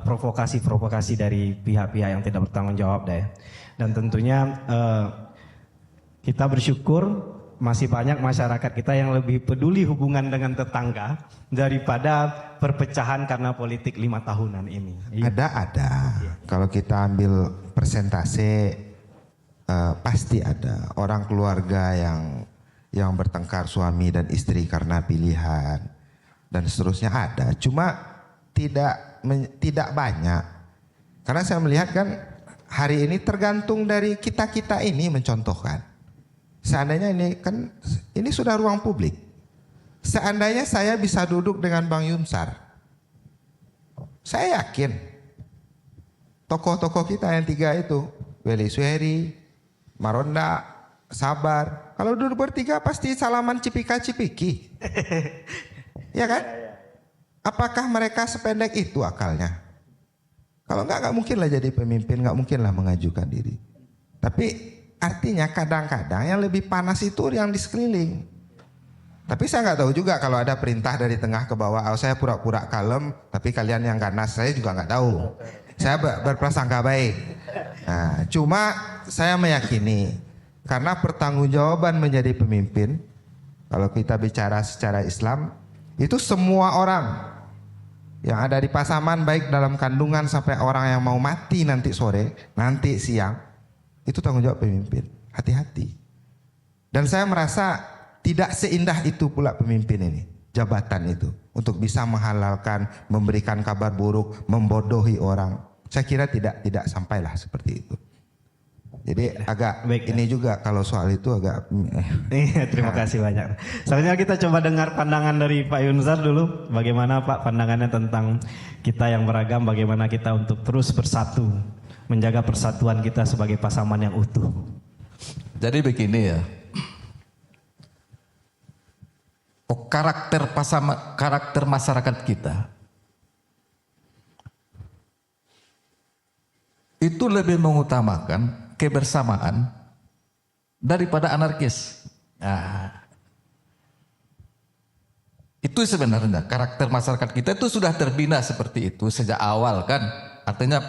provokasi-provokasi dari pihak-pihak yang tidak bertanggung jawab deh. Dan tentunya kita bersyukur masih banyak masyarakat kita yang lebih peduli hubungan dengan tetangga daripada perpecahan karena politik 5 tahunan ini. Ada. Ya. Kalau kita ambil persentase pasti ada orang keluarga yang bertengkar suami dan istri karena pilihan dan seterusnya ada. Cuma tidak banyak. Karena saya melihat kan hari ini tergantung dari kita-kita ini mencontohkan. Seandainya ini sudah ruang publik. Seandainya saya bisa duduk dengan Bang Yunsar, saya yakin tokoh-tokoh kita yang 3 itu, Weli Suheri, Maronda, Sabar, kalau duduk bertiga pasti salaman cipika-cipiki. Ya kan? Apakah mereka sependek itu akalnya? Kalau enggak mungkin lah jadi pemimpin, enggak mungkin lah mengajukan diri. Tapi artinya kadang-kadang yang lebih panas itu yang di sekeliling. Tapi saya enggak tahu juga kalau ada perintah dari tengah ke bawah, saya pura-pura kalem, tapi kalian yang ganas, saya juga enggak tahu. Saya berprasangka baik. Nah, cuma saya meyakini karena pertanggungjawaban menjadi pemimpin, kalau kita bicara secara Islam, itu semua orang yang ada di Pasaman, baik dalam kandungan sampai orang yang mau mati nanti sore, nanti siang, itu tanggung jawab pemimpin. Hati-hati. Dan saya merasa tidak seindah itu pula pemimpin ini, jabatan itu, untuk bisa menghalalkan, memberikan kabar buruk, membodohi orang. Saya kira tidak sampailah seperti itu. Jadi agak baik, ini juga kalau soal itu agak. Iya, terima kasih banyak. Selanjutnya kita coba dengar pandangan dari Pak Yunsar dulu. Bagaimana Pak pandangannya tentang kita yang beragam, bagaimana kita untuk terus bersatu, menjaga persatuan kita sebagai Pasaman yang utuh. Jadi begini ya. Karakter masyarakat kita itu lebih mengutamakan kebersamaan daripada anarkis. Nah, itu sebenarnya karakter masyarakat kita itu sudah terbina seperti itu sejak awal kan. Artinya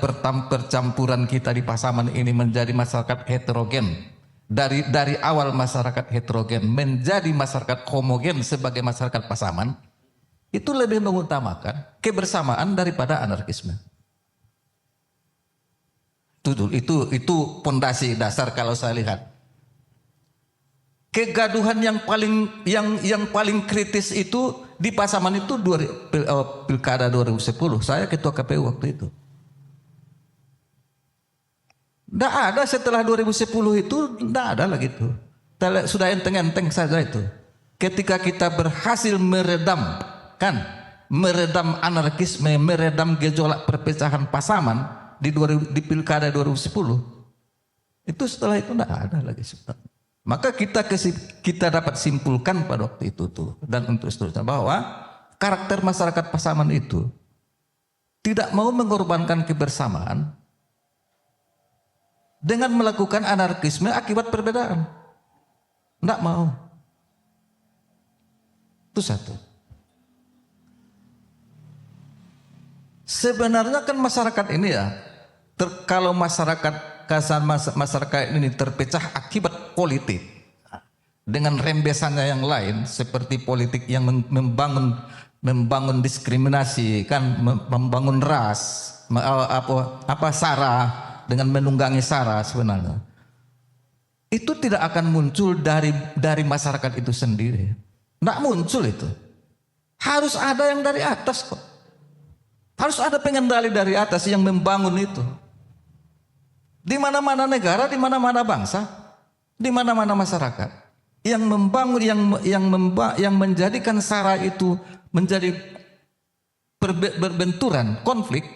percampuran kita di Pasaman ini menjadi masyarakat heterogen. Dari awal masyarakat heterogen menjadi masyarakat homogen sebagai masyarakat Pasaman, itu lebih mengutamakan kebersamaan daripada anarkisme. Itu pondasi dasar kalau saya lihat. Kegaduhan yang paling kritis itu di Pasaman itu Pilkada 2010. Saya ketua KPU waktu itu. Tidak ada setelah 2010 itu, tidak ada lagi itu. Sudah enteng-enteng saja itu. Ketika kita berhasil meredam anarkisme, meredam gejolak perpecahan Pasaman di Pilkada 2010, itu setelah itu tidak ada lagi. Maka kita dapat simpulkan pada waktu itu tuh, dan untuk seterusnya bahwa karakter masyarakat Pasaman itu tidak mau mengorbankan kebersamaan dengan melakukan anarkisme akibat perbedaan. Tidak mau. Itu satu. Sebenarnya kan masyarakat ini ya, kalau masyarakat ini terpecah akibat politik dengan rembesannya yang lain seperti politik yang membangun diskriminasi kan, membangun ras, sara dengan menunggangi sara sebenarnya. Itu tidak akan muncul dari masyarakat itu sendiri. Tidak muncul itu. Harus ada yang dari atas kok. Harus ada pengendali dari atas yang membangun itu. Di mana-mana negara, di mana-mana bangsa, di mana-mana masyarakat yang membangun, yang menjadikan sara itu menjadi berbenturan, konflik,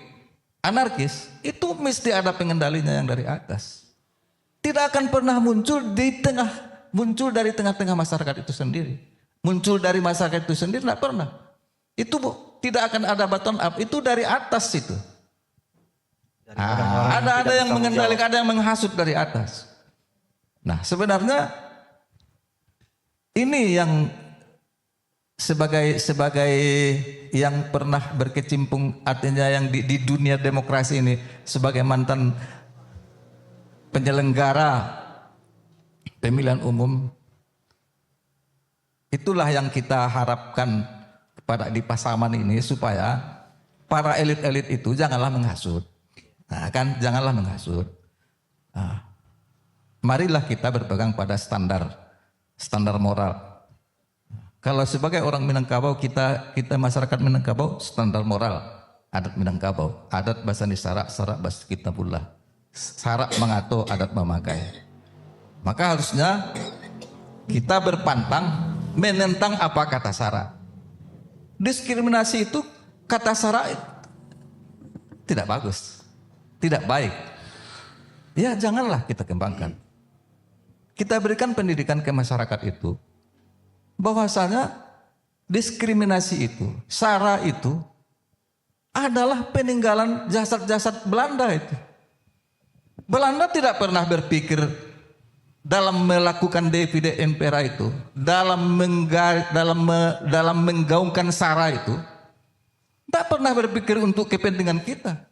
anarkis, itu mesti ada pengendalinya yang dari atas. Tidak akan pernah muncul dari tengah-tengah masyarakat itu sendiri. Muncul dari masyarakat itu sendiri, tidak pernah. Itu tidak akan ada bottom up, itu dari atas itu. Ada yang mengendalikan, ada yang menghasut dari atas. Nah, sebenarnya ini yang sebagai yang pernah berkecimpung, artinya yang di dunia demokrasi ini, sebagai mantan penyelenggara pemilihan umum, itulah yang kita harapkan pada di Pasaman ini, supaya para elit-elit itu janganlah menghasut. Nah, kan janganlah menghasut. Nah, marilah kita berpegang pada standar moral. Kalau sebagai orang Minangkabau, kita masyarakat Minangkabau, standar moral adat Minangkabau, adat Basani Sarak, Sarak Bas Kitabullah, Sarak mengato, adat memakai. Maka harusnya kita berpantang menentang apa kata Sarak. Diskriminasi itu kata Sarak tidak bagus, tidak baik. Ya janganlah kita kembangkan. Kita berikan pendidikan ke masyarakat itu bahwasanya diskriminasi itu, Sara itu adalah peninggalan jasad-jasad Belanda itu. Belanda tidak pernah berpikir dalam melakukan divide impera itu, dalam menggaungkan Sara itu, tidak pernah berpikir untuk kepentingan kita.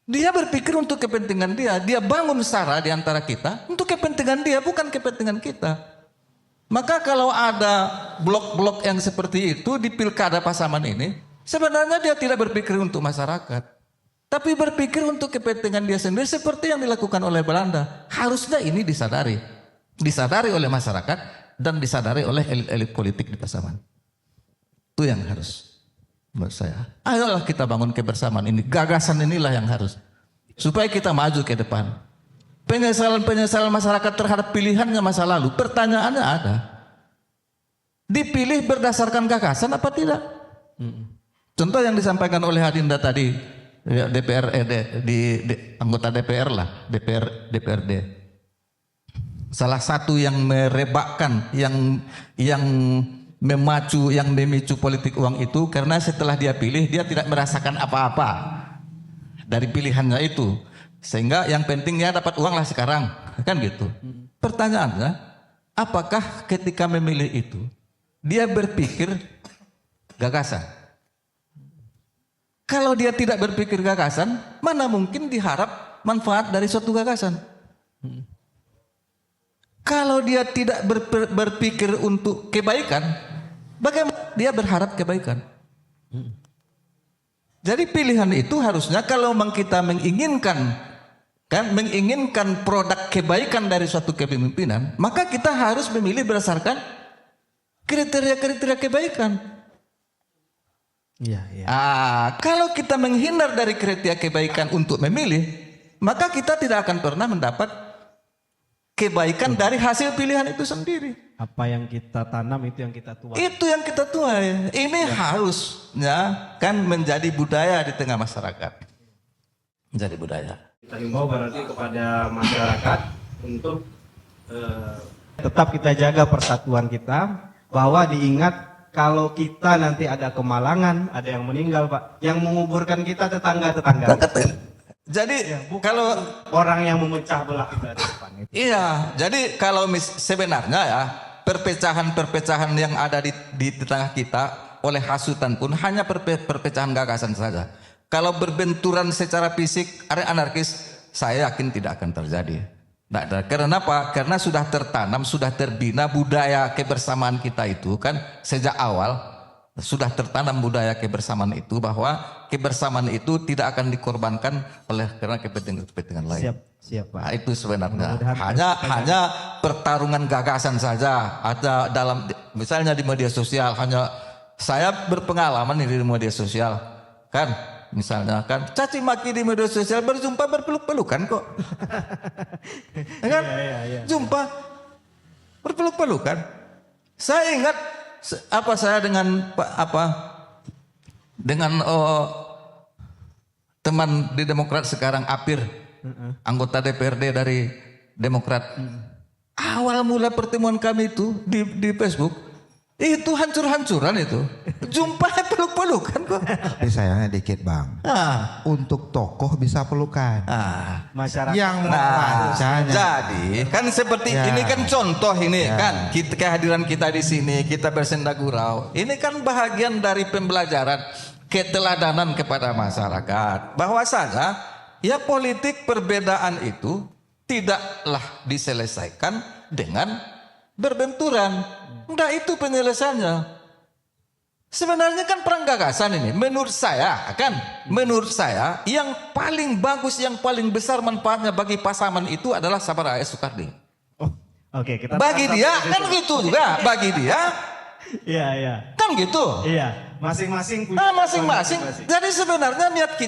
Dia berpikir untuk kepentingan dia. Dia bangun Sara di antara kita untuk kepentingan dia, bukan kepentingan kita. Maka kalau ada blok-blok yang seperti itu di Pilkada Pasaman ini, sebenarnya dia tidak berpikir untuk masyarakat, tapi berpikir untuk kepentingan dia sendiri seperti yang dilakukan oleh Belanda. Harusnya ini disadari oleh masyarakat dan disadari oleh elit-elit politik di Pasaman. Itu yang harus. Menurut saya, ayolah kita bangun kebersamaan ini. Gagasan inilah yang harus, supaya kita maju ke depan. Penyesalan masyarakat terhadap pilihannya masa lalu, pertanyaannya ada. Dipilih berdasarkan gagasan apa tidak? Contoh yang disampaikan oleh Hadinda tadi, anggota DPR lah, DPRD. Salah satu yang merebakkan, yang memicu politik uang itu karena setelah dia pilih dia tidak merasakan apa-apa dari pilihannya itu, sehingga yang penting dia dapat uang lah sekarang, kan gitu. Pertanyaannya, apakah ketika memilih itu dia berpikir gagasan? Kalau dia tidak berpikir gagasan, mana mungkin diharap manfaat dari suatu gagasan? Kalau dia tidak berpikir untuk kebaikan, bagaimana dia berharap kebaikan? Jadi pilihan itu harusnya kalau memang kita menginginkan produk kebaikan dari suatu kepemimpinan, maka kita harus memilih berdasarkan kriteria-kriteria kebaikan. Iya. Kalau kita menghindar dari kriteria kebaikan untuk memilih, maka kita tidak akan pernah mendapat kebaikan dari hasil pilihan itu sendiri. Apa yang kita tanam itu yang kita tuai. Itu yang kita tuai. Ini harusnya kan menjadi budaya di tengah masyarakat. Menjadi budaya. Kita himbau berarti kepada masyarakat untuk tetap kita jaga persatuan kita, bahwa diingat kalau kita nanti ada kemalangan, ada yang meninggal, Pak, yang menguburkan kita tetangga-tetangga. Jadi kalau orang yang memecah belah kita di depan itu. Iya, jadi kalau sebenarnya ya perpecahan-perpecahan yang ada di tengah kita oleh hasutan pun hanya perpecahan gagasan saja. Kalau berbenturan secara fisik, anarkis, saya yakin tidak akan terjadi. Nah, karena apa? Karena sudah tertanam, sudah terbina budaya kebersamaan kita itu kan sejak awal sudah tertanam budaya kebersamaan itu, bahwa kebersamaan itu tidak akan dikorbankan karena kepentingan lain. Siap Pak. Nah, itu sebenarnya hanya pertarungan gagasan saja. Ada dalam misalnya di media sosial, hanya saya berpengalaman di media sosial kan, misalnya kan caci maki di media sosial, berjumpa berpeluk-pelukan kok. Ya kan? Iya. Jumpa berpeluk-pelukan. Saya ingat saya dengan teman di Demokrat sekarang, Apir, anggota DPRD dari Demokrat. Awal mula pertemuan kami itu di Facebook, itu hancur-hancuran itu. Jumpa peluk-pelukan kok. Tapi sayangnya dikit Bang. Untuk tokoh bisa pelukan. Masyarakat Yang membacanya. Jadi kan seperti ini kan contoh ini kan kehadiran kita di sini, kita bersenda gurau. Ini kan bahagian dari pembelajaran, keteladanan kepada masyarakat. Bahwasanya ya politik perbedaan itu tidaklah diselesaikan dengan berbenturan. Nah itu penyelesaiannya. Sebenarnya kan perang gagasan ini menurut saya yang paling bagus, yang paling besar manfaatnya bagi Pasaman itu adalah Sabara AS Sukardi. Oke, kita bagi dia kan gitu juga, bagi dia Iya. Kan gitu. Iya, masing-masing punya Masing-masing. Jadi sebenarnya niat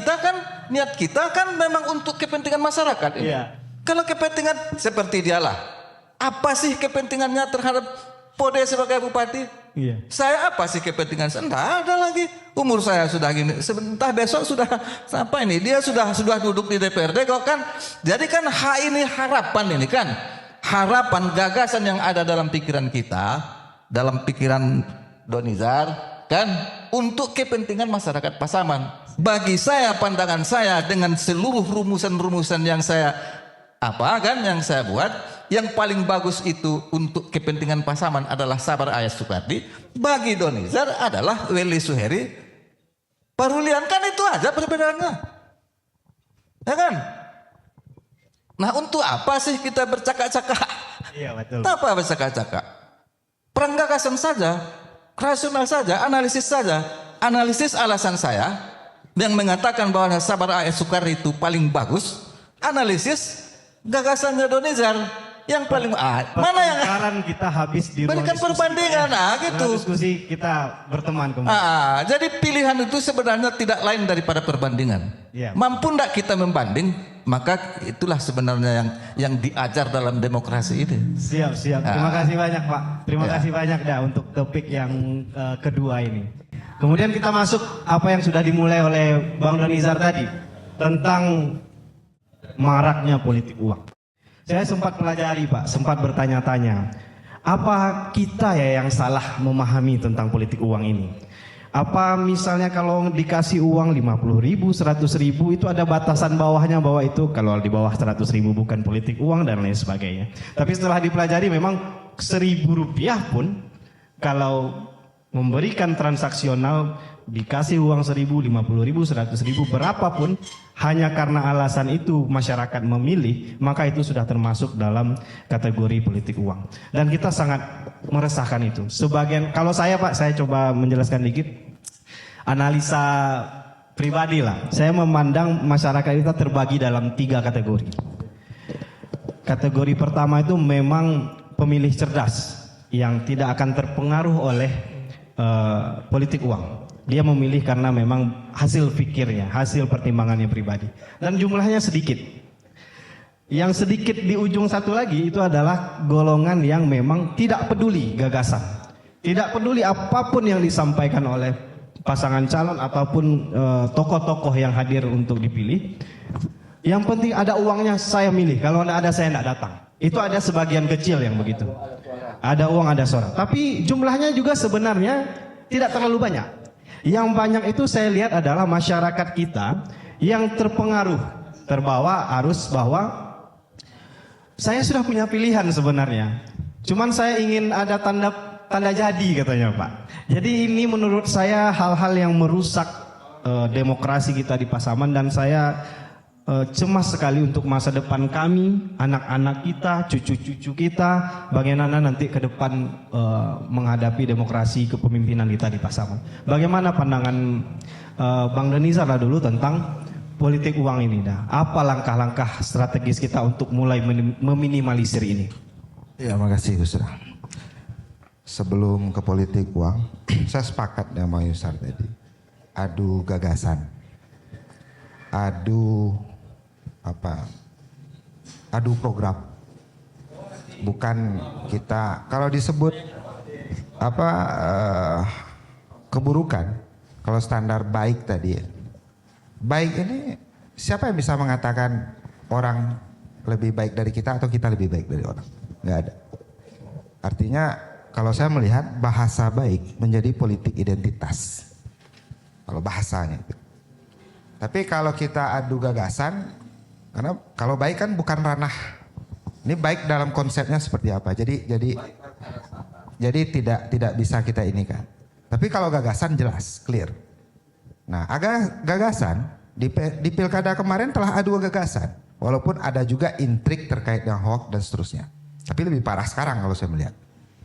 kita kan memang untuk kepentingan masyarakat ini. Iya. Kalau kepentingan seperti dialah, apa sih kepentingannya terhadap Pode sebagai bupati? Iya. Saya apa sih kepentingan saya? Enggak ada lagi. Umur saya sudah gini. Sebentar besok sudah sampai ini. Dia sudah duduk di DPRD kok kan. Jadi kan ini harapan ini kan. Harapan gagasan yang ada dalam pikiran kita, dalam pikiran Donizar kan untuk kepentingan masyarakat Pasaman. Bagi saya, pandangan saya dengan seluruh rumusan-rumusan yang saya yang saya buat, yang paling bagus itu untuk kepentingan Pasaman adalah Sabar Ayas Supardi. Bagi Donizar adalah Weli Suheri Parulian. Kan itu aja perbedaannya, ya kan? Nah, untuk apa sih kita bercakap-cakap? Iya, betul. Apa bercakap-cakap? Perang gagasan saja, rasional saja, analisis alasan saya yang mengatakan bahwa Sabar Ayas Supardi itu paling bagus. Analisis gagasannya Donizar yang paling mana yang sekarang kita habis di berikan perbandingan gitu. Diskusi kita berteman kemarin. Jadi pilihan itu sebenarnya tidak lain daripada perbandingan. Iya. Mampu tidak kita membanding, maka itulah sebenarnya yang diajar dalam demokrasi ini. Siap. Terima kasih banyak, Pak. Terima kasih banyak untuk topik yang kedua ini. Kemudian kita masuk apa yang sudah dimulai oleh Bang Donizar tadi tentang maraknya politik uang. Saya sempat pelajari, Pak, sempat bertanya-tanya, apa kita ya yang salah memahami tentang politik uang ini? Apa misalnya kalau dikasih uang 50.000, 100.000 itu ada batasan bawahnya bahwa itu kalau di bawah 100.000 bukan politik uang dan lain sebagainya. Tapi setelah dipelajari memang Rp1.000 pun kalau memberikan transaksional dikasih uang 1.000, 50.000, 100.000 berapapun hanya karena alasan itu masyarakat memilih, maka itu sudah termasuk dalam kategori politik uang. Dan kita sangat meresahkan itu. Sebagian, kalau saya Pak, saya coba menjelaskan dikit analisa pribadi lah. Saya memandang masyarakat kita terbagi dalam 3 kategori. Kategori pertama itu memang pemilih cerdas yang tidak akan terpengaruh oleh politik uang. Dia memilih karena memang hasil pikirnya, hasil pertimbangannya pribadi. Dan jumlahnya sedikit. Yang sedikit di ujung satu lagi itu adalah golongan yang memang tidak peduli gagasan. Tidak peduli apapun yang disampaikan oleh pasangan calon ataupun tokoh-tokoh yang hadir untuk dipilih. Yang penting ada uangnya saya milih, kalau tidak ada saya tidak datang. Itu ada sebagian kecil yang begitu. Ada uang, ada suara. Tapi jumlahnya juga sebenarnya tidak terlalu banyak. Yang banyak itu saya lihat adalah masyarakat kita yang terpengaruh, terbawa arus bahwa saya sudah punya pilihan sebenarnya. Cuman saya ingin ada tanda jadi katanya Pak. Jadi ini menurut saya hal-hal yang merusak demokrasi kita di Pasaman dan saya cemas sekali untuk masa depan kami, anak-anak kita, cucu-cucu kita, bagaimana nanti ke depan menghadapi demokrasi kepemimpinan kita di Pasaman. Bagaimana pandangan Bang Donizar lah dulu tentang politik uang ini dah. Apa langkah-langkah strategis kita untuk mulai meminimalisir ini? Ya, makasih Gus Ram. Sebelum ke politik uang, saya sepakat dengan Bang Yusar tadi. Adu gagasan, adu program. Bukan kita kalau disebut keburukan, kalau standar baik tadi. Baik ini siapa yang bisa mengatakan orang lebih baik dari kita atau kita lebih baik dari orang? Nggak ada. Artinya kalau saya melihat bahasa baik menjadi politik identitas. Kalau bahasanya. Tapi kalau kita adu gagasan, karena kalau baik kan bukan ranah. Ini baik dalam konsepnya seperti apa. Jadi tidak bisa kita ini kan. Tapi kalau gagasan jelas, clear. Nah, gagasan di pilkada kemarin telah adu gagasan. Walaupun ada juga intrik terkait dengan hoax dan seterusnya. Tapi lebih parah sekarang kalau saya melihat.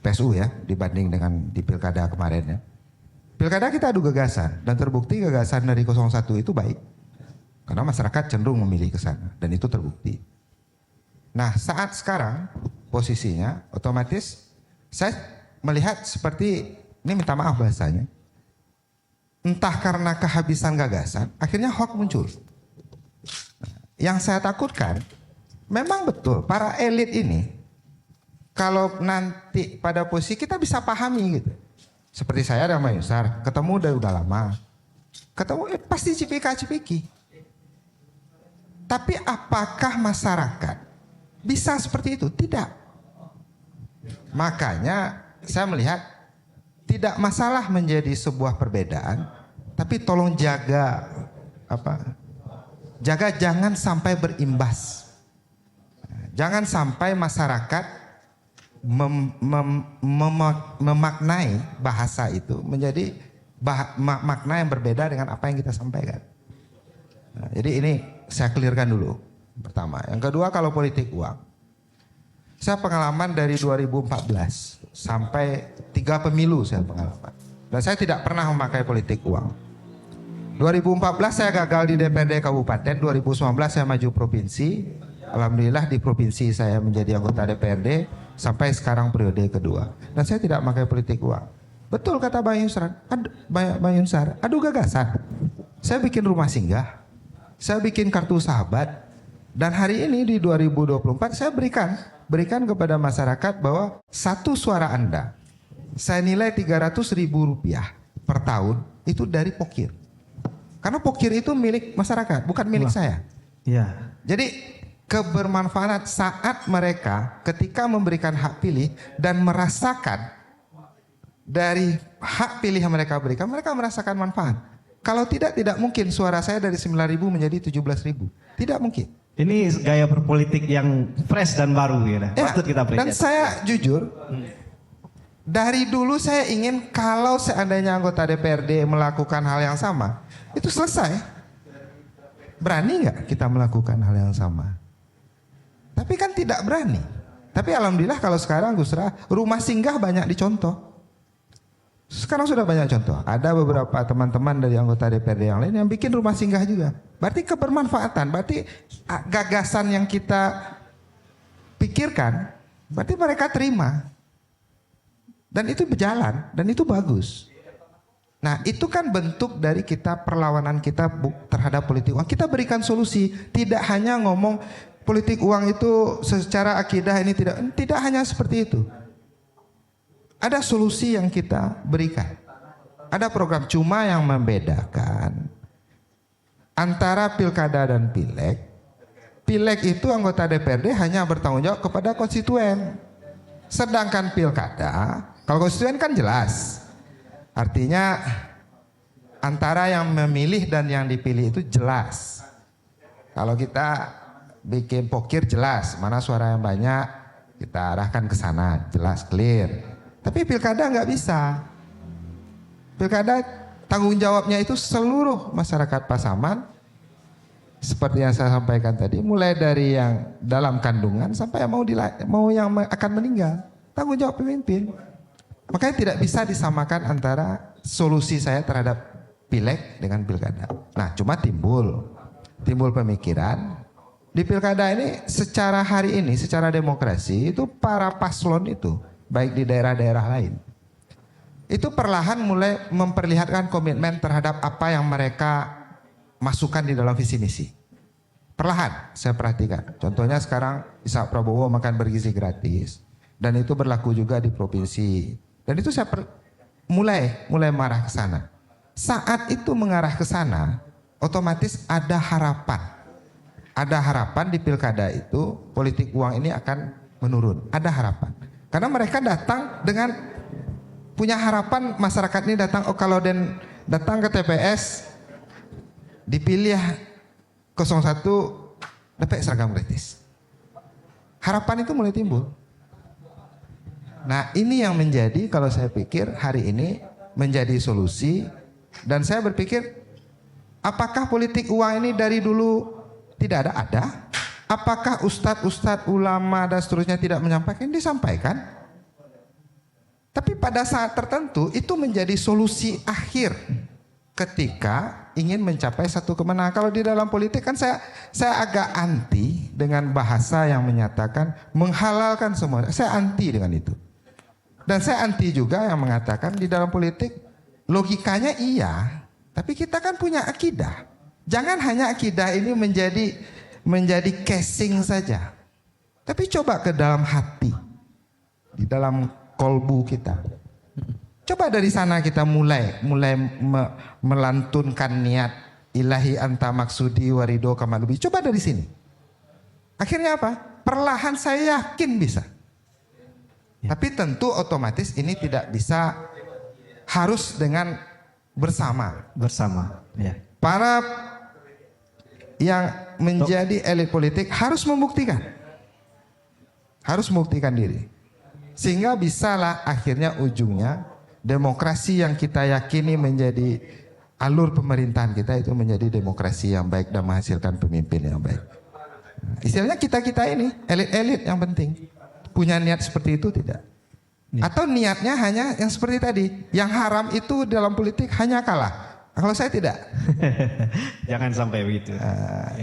PSU ya dibanding dengan di pilkada kemarin ya. Pilkada kita adu gagasan dan terbukti gagasan dari 01 itu baik. Karena masyarakat cenderung memilih ke sana dan itu terbukti. Nah, saat sekarang posisinya otomatis saya melihat seperti ini minta maaf bahasanya, entah karena kehabisan gagasan, akhirnya hoax muncul. Yang saya takutkan, memang betul para elit ini, kalau nanti pada posisi kita bisa pahami gitu. Seperti saya dan Mbak Yusar, ketemu udah lama. Ketemu pasti cipika-cipiki. Tapi apakah masyarakat bisa seperti itu? Tidak. Makanya saya melihat tidak masalah menjadi sebuah perbedaan, tapi tolong jaga jaga jangan sampai berimbas. Jangan sampai masyarakat memaknai bahasa itu menjadi makna yang berbeda dengan apa yang kita sampaikan. Nah, jadi ini saya clearkan dulu pertama. Yang kedua, kalau politik uang, saya pengalaman dari 2014 sampai 3 pemilu saya pengalaman, dan saya tidak pernah memakai politik uang. 2014 saya gagal di DPRD Kabupaten, 2019 saya maju provinsi. Alhamdulillah di provinsi saya menjadi anggota DPRD sampai sekarang periode kedua. Dan saya tidak pakai politik uang. Betul kata Bang Yunsar, adu gagasan. Saya bikin rumah singgah, saya bikin kartu sahabat, dan hari ini di 2024 saya berikan kepada masyarakat bahwa satu suara Anda, saya nilai Rp300.000 per tahun itu dari Pokir. Karena Pokir itu milik masyarakat, bukan milik saya. Iya. Jadi kebermanfaatan saat mereka ketika memberikan hak pilih dan merasakan dari hak pilih yang mereka berikan, mereka merasakan manfaat. Kalau tidak mungkin suara saya dari 9.000 menjadi 17.000. Tidak mungkin. Ini gaya berpolitik yang fresh dan baru ya. Patut kita apresiasi. Dan saya jujur, dari dulu saya ingin kalau seandainya anggota DPRD melakukan hal yang sama, itu selesai. Berani nggak kita melakukan hal yang sama? Tapi kan tidak berani. Tapi alhamdulillah kalau sekarang Gus Ra, rumah singgah banyak dicontoh. Sekarang sudah banyak contoh. Ada beberapa teman-teman dari anggota DPRD yang lain yang bikin rumah singgah juga. Berarti kebermanfaatan, berarti gagasan yang kita pikirkan, berarti mereka terima. Dan itu berjalan, dan itu bagus. Nah itu kan bentuk dari kita perlawanan kita terhadap politik uang. Kita berikan solusi, tidak hanya ngomong politik uang itu secara akidah ini tidak hanya seperti itu. Ada solusi yang kita berikan. Ada program, cuma yang membedakan antara pilkada dan pileg. Pileg itu anggota DPRD hanya bertanggung jawab kepada konstituen. Sedangkan pilkada, kalau konstituen kan jelas. Artinya antara yang memilih dan yang dipilih itu jelas. Kalau kita bikin Pokir jelas, mana suara yang banyak kita arahkan ke sana, jelas clear. Tapi pilkada nggak bisa. Pilkada tanggung jawabnya itu seluruh masyarakat Pasaman. Seperti yang saya sampaikan tadi, mulai dari yang dalam kandungan sampai yang mau yang akan meninggal. Tanggung jawab pemimpin. Makanya tidak bisa disamakan antara solusi saya terhadap pileg dengan pilkada. Nah, cuma timbul pemikiran di pilkada ini secara hari ini, secara demokrasi itu para paslon itu baik di daerah-daerah lain itu perlahan mulai memperlihatkan komitmen terhadap apa yang mereka masukkan di dalam visi misi. Perlahan saya perhatikan. Contohnya sekarang Ishak Prabowo makan bergizi gratis, dan itu berlaku juga di provinsi. Dan itu saya mulai marah ke sana. Saat itu mengarah ke sana, otomatis ada harapan. Ada harapan di pilkada itu politik uang ini akan menurun. Ada harapan. Karena mereka datang dengan punya harapan, masyarakat ini datang, oh kalau datang ke TPS dipilih 01 dapat seragam gratis. Harapan itu mulai timbul. Nah ini yang menjadi, kalau saya pikir hari ini menjadi solusi. Dan saya berpikir apakah politik uang ini dari dulu tidak ada? Ada. Apakah ustadz, ulama dan seterusnya tidak menyampaikan? Disampaikan. Tapi pada saat tertentu itu menjadi solusi akhir ketika ingin mencapai satu kemenangan. Kalau di dalam politik kan saya agak anti dengan bahasa yang menyatakan menghalalkan semua. Saya anti dengan itu. Dan saya anti juga yang mengatakan di dalam politik logikanya iya, tapi kita kan punya akidah. Jangan hanya akidah ini menjadi casing saja. Tapi coba ke dalam hati, di dalam kolbu kita. Coba dari sana kita mulai melantunkan niat ilahi anta maksudi warido kamalubi. Coba dari sini. Akhirnya apa? Perlahan saya yakin bisa. Tapi tentu otomatis ini tidak bisa harus dengan bersama. Ya. Para yang menjadi elit politik harus membuktikan. Harus membuktikan diri. Sehingga bisalah akhirnya ujungnya demokrasi yang kita yakini menjadi alur pemerintahan kita itu menjadi demokrasi yang baik dan menghasilkan pemimpin yang baik. Istilahnya kita-kita ini elit-elit yang penting. Punya niat seperti itu tidak? Atau niatnya hanya yang seperti tadi, yang haram itu dalam politik hanya kalah. Kalau saya tidak. Jangan sampai begitu.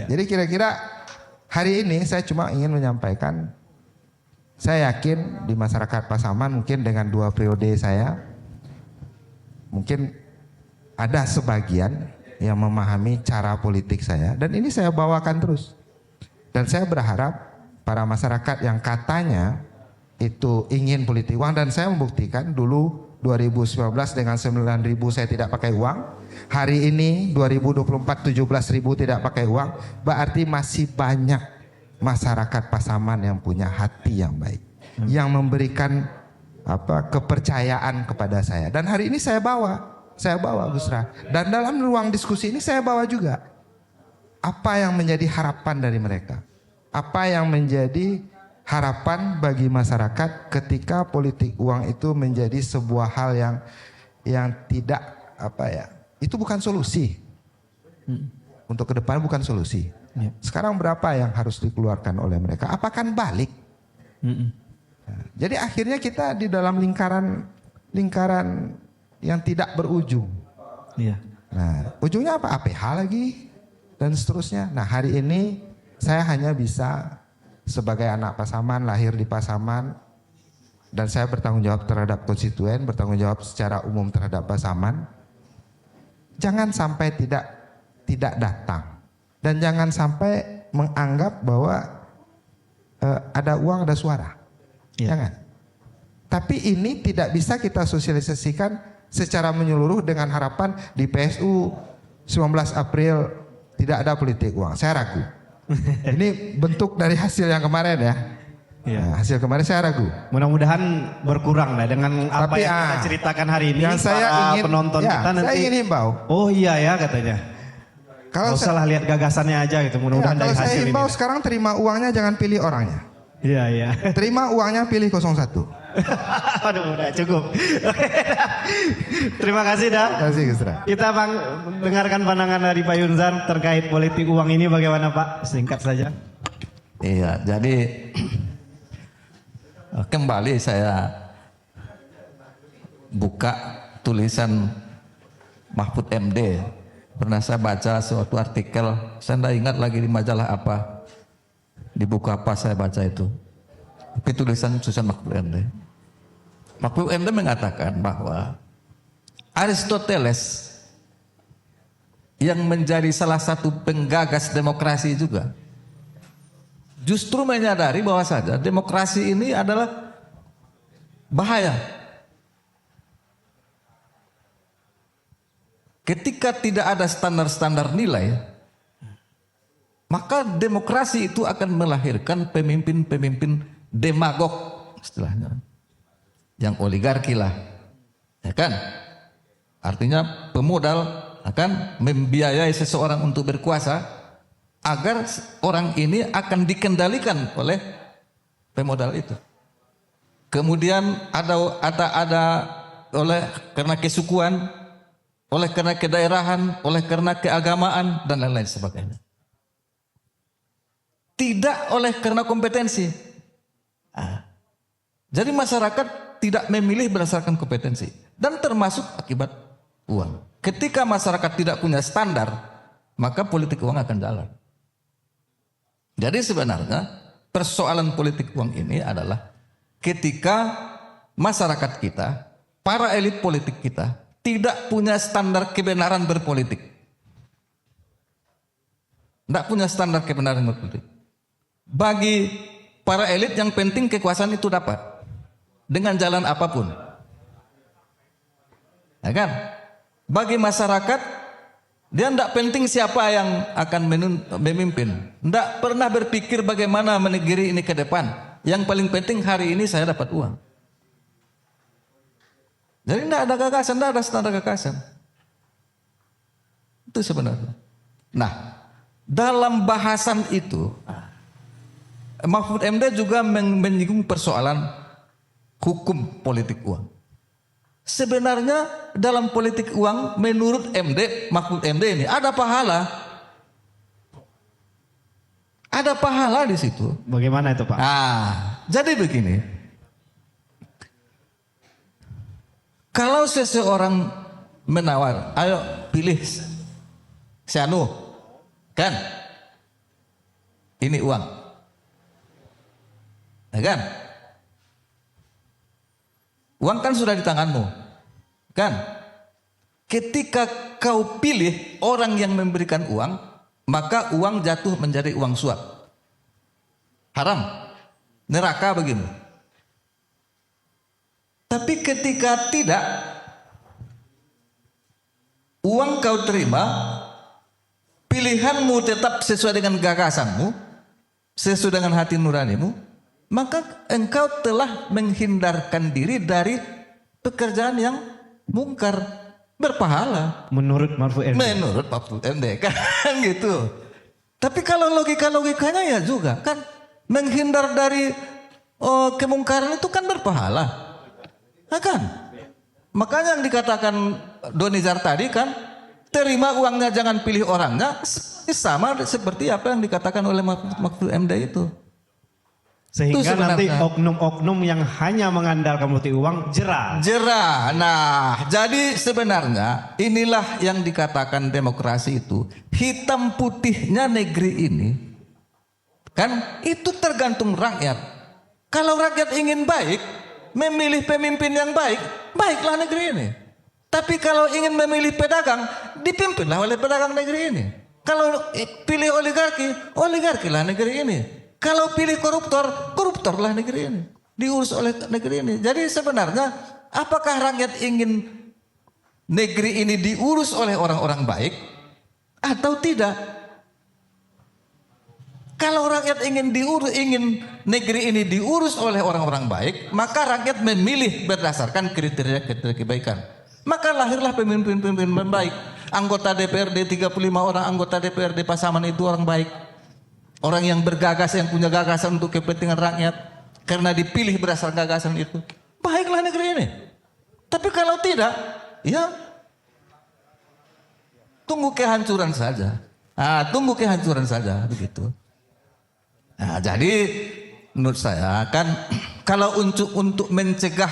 Jadi kira-kira hari ini saya cuma ingin menyampaikan, saya yakin di masyarakat Pasaman mungkin dengan 2 periode saya, mungkin ada sebagian yang memahami cara politik saya, dan ini saya bawakan terus. Dan saya berharap para masyarakat yang katanya itu ingin politik uang, dan saya membuktikan dulu 2019 dengan 9.000 saya tidak pakai uang. Hari ini 2024 17.000 tidak pakai uang. Berarti masih banyak masyarakat Pasaman yang punya hati yang baik, yang memberikan kepercayaan kepada saya. Dan hari ini saya bawa Gusra. Dan dalam ruang diskusi ini saya bawa juga apa yang menjadi harapan dari mereka. Apa yang menjadi harapan bagi masyarakat ketika politik uang itu menjadi sebuah hal yang tidak itu bukan solusi. Untuk ke depan bukan solusi. Sekarang berapa yang harus dikeluarkan oleh mereka? Apakah balik? Jadi akhirnya kita di dalam lingkaran yang tidak berujung. Nah, ujungnya apa? APH lagi dan seterusnya. Nah, hari ini saya hanya bisa sebagai anak Pasaman, lahir di Pasaman, dan saya bertanggung jawab terhadap konstituen, bertanggung jawab secara umum terhadap Pasaman. Jangan sampai tidak datang, dan jangan sampai menganggap bahwa ada uang ada suara. Jangan. Tapi ini tidak bisa kita sosialisasikan secara menyeluruh dengan harapan di PSU 19 April tidak ada politik uang. Saya ragu. Ini bentuk dari hasil yang kemarin ya. Nah, hasil kemarin saya ragu. Mudah-mudahan berkurang lah dengan apa yang kita ceritakan hari ini. Yang saya ingin, penonton kita nanti. Saya ingin himbau. Oh iya ya katanya. Kalau salah lihat gagasannya aja gitu. Mudah-mudahan dari hasil ini. Kalau saya himbau sekarang terima uangnya, jangan pilih orangnya. Iya. Terima uangnya, pilih 01. Aduh, udah cukup. Terima kasih dah. Terima kasih Gusra. Kita dengarkan pandangan dari Pak Yunzar terkait politik uang ini bagaimana Pak? Singkat saja. Iya, jadi kembali saya buka tulisan Mahfud MD. Pernah saya baca suatu artikel, saya tidak ingat lagi di majalah apa, di buku apa saya baca itu. Tapi tulisan Mahfud MD. Mahfud MD mengatakan bahwa Aristoteles yang menjadi salah satu penggagas demokrasi juga justru menyadari bahwa saja demokrasi ini adalah bahaya. Ketika tidak ada standar-standar nilai, maka demokrasi itu akan melahirkan pemimpin-pemimpin demagog istilahnya. Yang oligarki lah. Ya kan? Artinya pemodal akan membiayai seseorang untuk berkuasa agar orang ini akan dikendalikan oleh pemodal itu. Kemudian ada oleh karena kesukuan, oleh karena kedaerahan, oleh karena keagamaan dan lain-lain sebagainya. Tidak oleh karena kompetensi. Jadi masyarakat tidak memilih berdasarkan kompetensi dan termasuk akibat uang. Ketika masyarakat tidak punya standar, maka politik uang akan jalan. Jadi sebenarnya persoalan politik uang ini adalah ketika masyarakat kita, para elit politik kita tidak punya standar kebenaran berpolitik. Tidak punya standar kebenaran berpolitik. Bagi para elit yang penting kekuasaan itu dapat dengan jalan apapun. Ya kan? Bagi masyarakat dia tidak penting siapa yang akan memimpin. Tidak pernah berpikir bagaimana negeri ini ke depan. Yang paling penting hari ini saya dapat uang. Jadi tidak ada gagasan, tidak ada standar gagasan. Itu sebenarnya. Nah, dalam bahasan itu, Mahfud MD juga menyinggung persoalan hukum politik uang. Sebenarnya dalam politik uang menurut Mahfud MD ini ada pahala. Ada pahala di situ. Bagaimana itu, Pak? Jadi begini. Kalau seseorang menawar, ayo pilih si anu, kan? Ini uang. Ya kan? Uang kan sudah di tanganmu, kan? Ketika kau pilih orang yang memberikan uang, maka uang jatuh menjadi uang suap. Haram, neraka begini. Tapi ketika tidak, uang kau terima, pilihanmu tetap sesuai dengan gagasanmu, sesuai dengan hati nuranimu, maka engkau telah menghindarkan diri dari pekerjaan yang mungkar, berpahala. Menurut Mahfud MD. Menurut Mahfud MD kan gitu. Tapi kalau logikanya ya juga kan menghindar dari kemungkaran itu kan berpahala. Nah kan? Makanya yang dikatakan Donizar tadi kan, terima uangnya jangan pilih orangnya, sama seperti apa yang dikatakan oleh Mahfud MD itu. Sehingga nanti oknum-oknum yang hanya mengandalkan politik uang jerah. Nah, jadi sebenarnya inilah yang dikatakan demokrasi itu. Hitam putihnya negeri ini kan itu tergantung rakyat. Kalau rakyat ingin baik, memilih pemimpin yang baik, baiklah negeri ini. Tapi kalau ingin memilih pedagang, dipimpinlah oleh pedagang negeri ini. Kalau pilih oligarki, oligarkilah negeri ini. Kalau pilih koruptor, koruptorlah negeri ini. Diurus oleh negeri ini. Jadi sebenarnya apakah rakyat ingin negeri ini diurus oleh orang-orang baik atau tidak? Kalau rakyat ingin negeri ini diurus oleh orang-orang baik, maka rakyat memilih berdasarkan kriteria-kriteria kebaikan. Maka lahirlah pemimpin-pemimpin baik. Anggota DPRD 35 orang anggota DPRD Pasaman itu orang baik. Orang yang bergagas, yang punya gagasan untuk kepentingan rakyat. Karena dipilih berdasarkan gagasan itu. Baiklah negeri ini. Tapi kalau tidak, ya tunggu kehancuran saja. Tunggu kehancuran saja, begitu. Nah, jadi menurut saya kan kalau untuk mencegah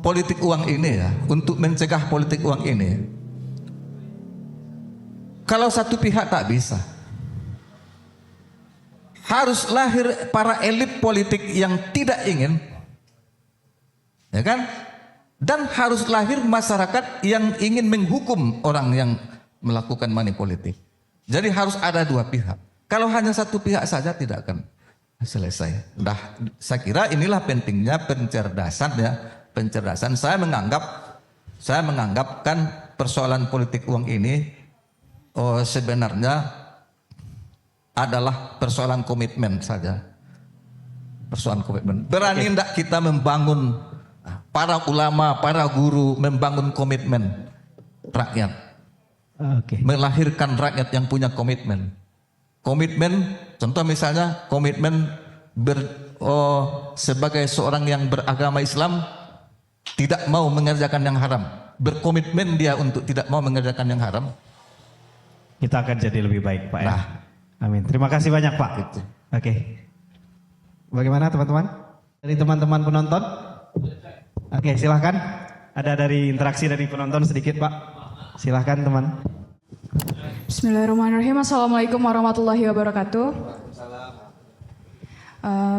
politik uang ini ya, untuk mencegah politik uang ini, kalau satu pihak tak bisa, harus lahir para elit politik yang tidak ingin, ya kan? Dan harus lahir masyarakat yang ingin menghukum orang yang melakukan money politik. Jadi harus ada dua pihak. Kalau hanya satu pihak saja tidak akan selesai. Saya kira inilah pentingnya pencerdasan ya, pencerdasan. Saya menganggap kan persoalan politik uang ini sebenarnya adalah persoalan komitmen saja. Persoalan komitmen. Berani tidak kita membangun, para ulama, para guru membangun komitmen rakyat. Melahirkan rakyat yang punya komitmen. Komitmen, contoh misalnya komitmen sebagai seorang yang beragama Islam tidak mau mengerjakan yang haram. Berkomitmen dia untuk tidak mau mengerjakan yang haram. Kita akan jadi lebih baik, Pak. Nah, ya. Amin. Terima kasih banyak, Pak. Gitu. Oke. Bagaimana teman-teman? Dari teman-teman penonton? Oke, silahkan. Ada dari interaksi dari penonton sedikit, Pak. Silahkan teman. Bismillahirrahmanirrahim. Assalamualaikum warahmatullahi wabarakatuh.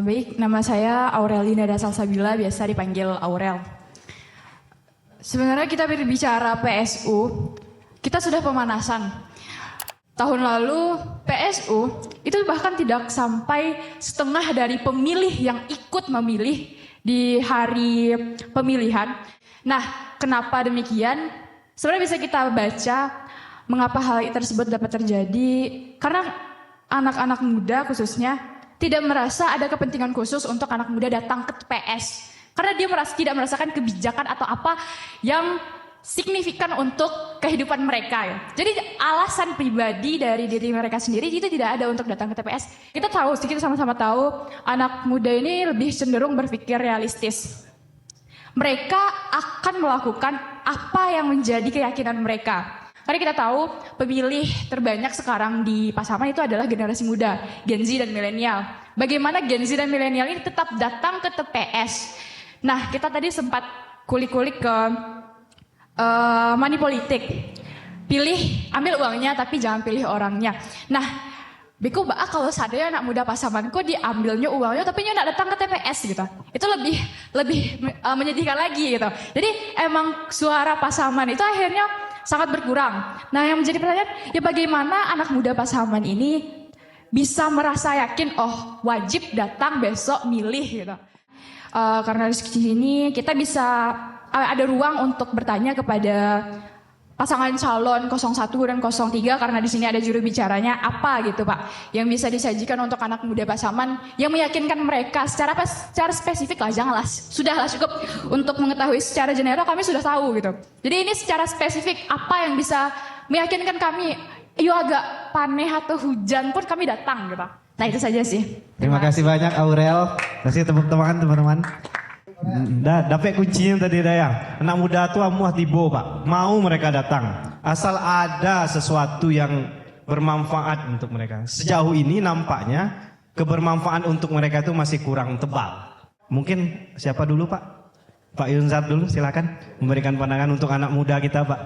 Baik, nama saya Aurelina Salsabila, biasa dipanggil Aurel. Sebenarnya kita berbicara PSU, kita sudah pemanasan. Tahun lalu PSU itu bahkan tidak sampai setengah dari pemilih yang ikut memilih di hari pemilihan. Nah, kenapa demikian? Sebenarnya bisa kita baca mengapa hal tersebut dapat terjadi, karena anak-anak muda khususnya tidak merasa ada kepentingan khusus untuk anak muda datang ke TPS. Karena dia tidak merasakan kebijakan atau apa yang signifikan untuk kehidupan mereka. Ya. Jadi alasan pribadi dari diri mereka sendiri itu tidak ada untuk datang ke TPS. Kita sama-sama tahu anak muda ini lebih cenderung berpikir realistis. Mereka akan melakukan apa yang menjadi keyakinan mereka. Karena kita tahu pemilih terbanyak sekarang di Pasaman itu adalah generasi muda, Gen Z dan milenial. Bagaimana Gen Z dan milenial ini tetap datang ke TPS. Nah, kita tadi sempat kulik-kulik ke money politik. Ambil uangnya tapi jangan pilih orangnya. Nah, Beko kalau sadaya anak muda Pasaman kok diambilnya uangnya tapi dia tidak datang ke TPS gitu. Itu lebih menyedihkan lagi gitu. Jadi emang suara Pasaman itu akhirnya sangat berkurang. Nah, yang menjadi pertanyaan, ya bagaimana anak muda Pasaman ini bisa merasa yakin, oh wajib datang besok milih gitu. Karena di sini kita bisa ada ruang untuk bertanya kepada pasangan calon 01 dan 03 karena di sini ada juru bicaranya apa gitu Pak yang bisa disajikan untuk anak muda Pasaman yang meyakinkan mereka secara spesifik lah, janganlah sudahlah cukup untuk mengetahui secara general kami sudah tahu gitu. Jadi ini secara spesifik apa yang bisa meyakinkan kami, yuk agak paneh atau hujan pun kami datang gitu. Nah itu saja sih. Terima kasih banyak Aurel. Kasih tepuk tangan teman-teman. Dapat kuncinya tadi Daya. Anak muda tuh amuah tibo Pak. Mau mereka datang. Asal ada sesuatu yang bermanfaat untuk mereka. Sejauh ini nampaknya kebermanfaatan untuk mereka itu masih kurang tebal. Mungkin siapa dulu Pak? Pak Yunzat dulu silakan memberikan pandangan untuk anak muda kita Pak.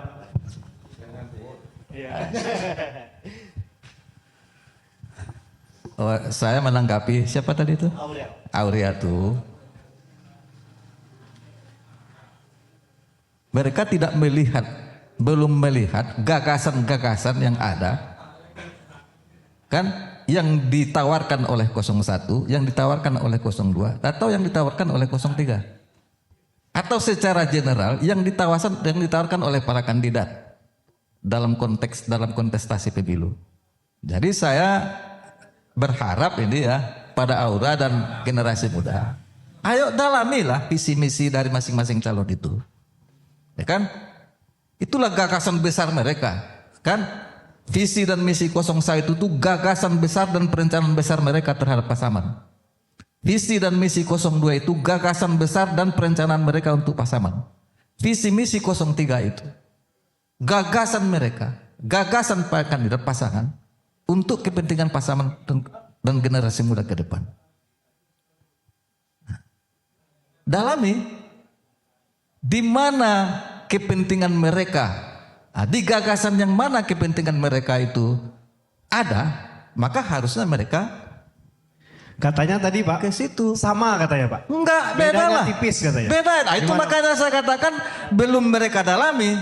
Oh, saya menanggapi siapa tadi itu? Aurea tuh. Mereka belum melihat gagasan-gagasan yang ada. Kan yang ditawarkan oleh 01, yang ditawarkan oleh 02, atau yang ditawarkan oleh 03. Atau secara general yang ditawarkan oleh para kandidat dalam kontestasi pemilu. Jadi saya berharap ini ya pada Aura dan generasi muda. Ayo dalamilah visi misi dari masing-masing calon itu. Ya kan? Itulah gagasan besar mereka. Kan? Visi dan misi 01 itu gagasan besar dan perencanaan besar mereka terhadap Pasaman. Visi dan misi 02 itu gagasan besar dan perencanaan mereka untuk Pasaman. Visi misi 03 itu gagasan mereka, gagasan para kandidat pasangan untuk kepentingan Pasaman dan generasi muda ke depan. Dalami di mana kepentingan mereka, di gagasan yang mana kepentingan mereka itu ada, maka harusnya mereka katanya tadi Pak ke situ. Sama katanya Pak. Enggak, beda lah. Tipis katanya. Beda. Nah, itu makanya saya katakan belum mereka dalami.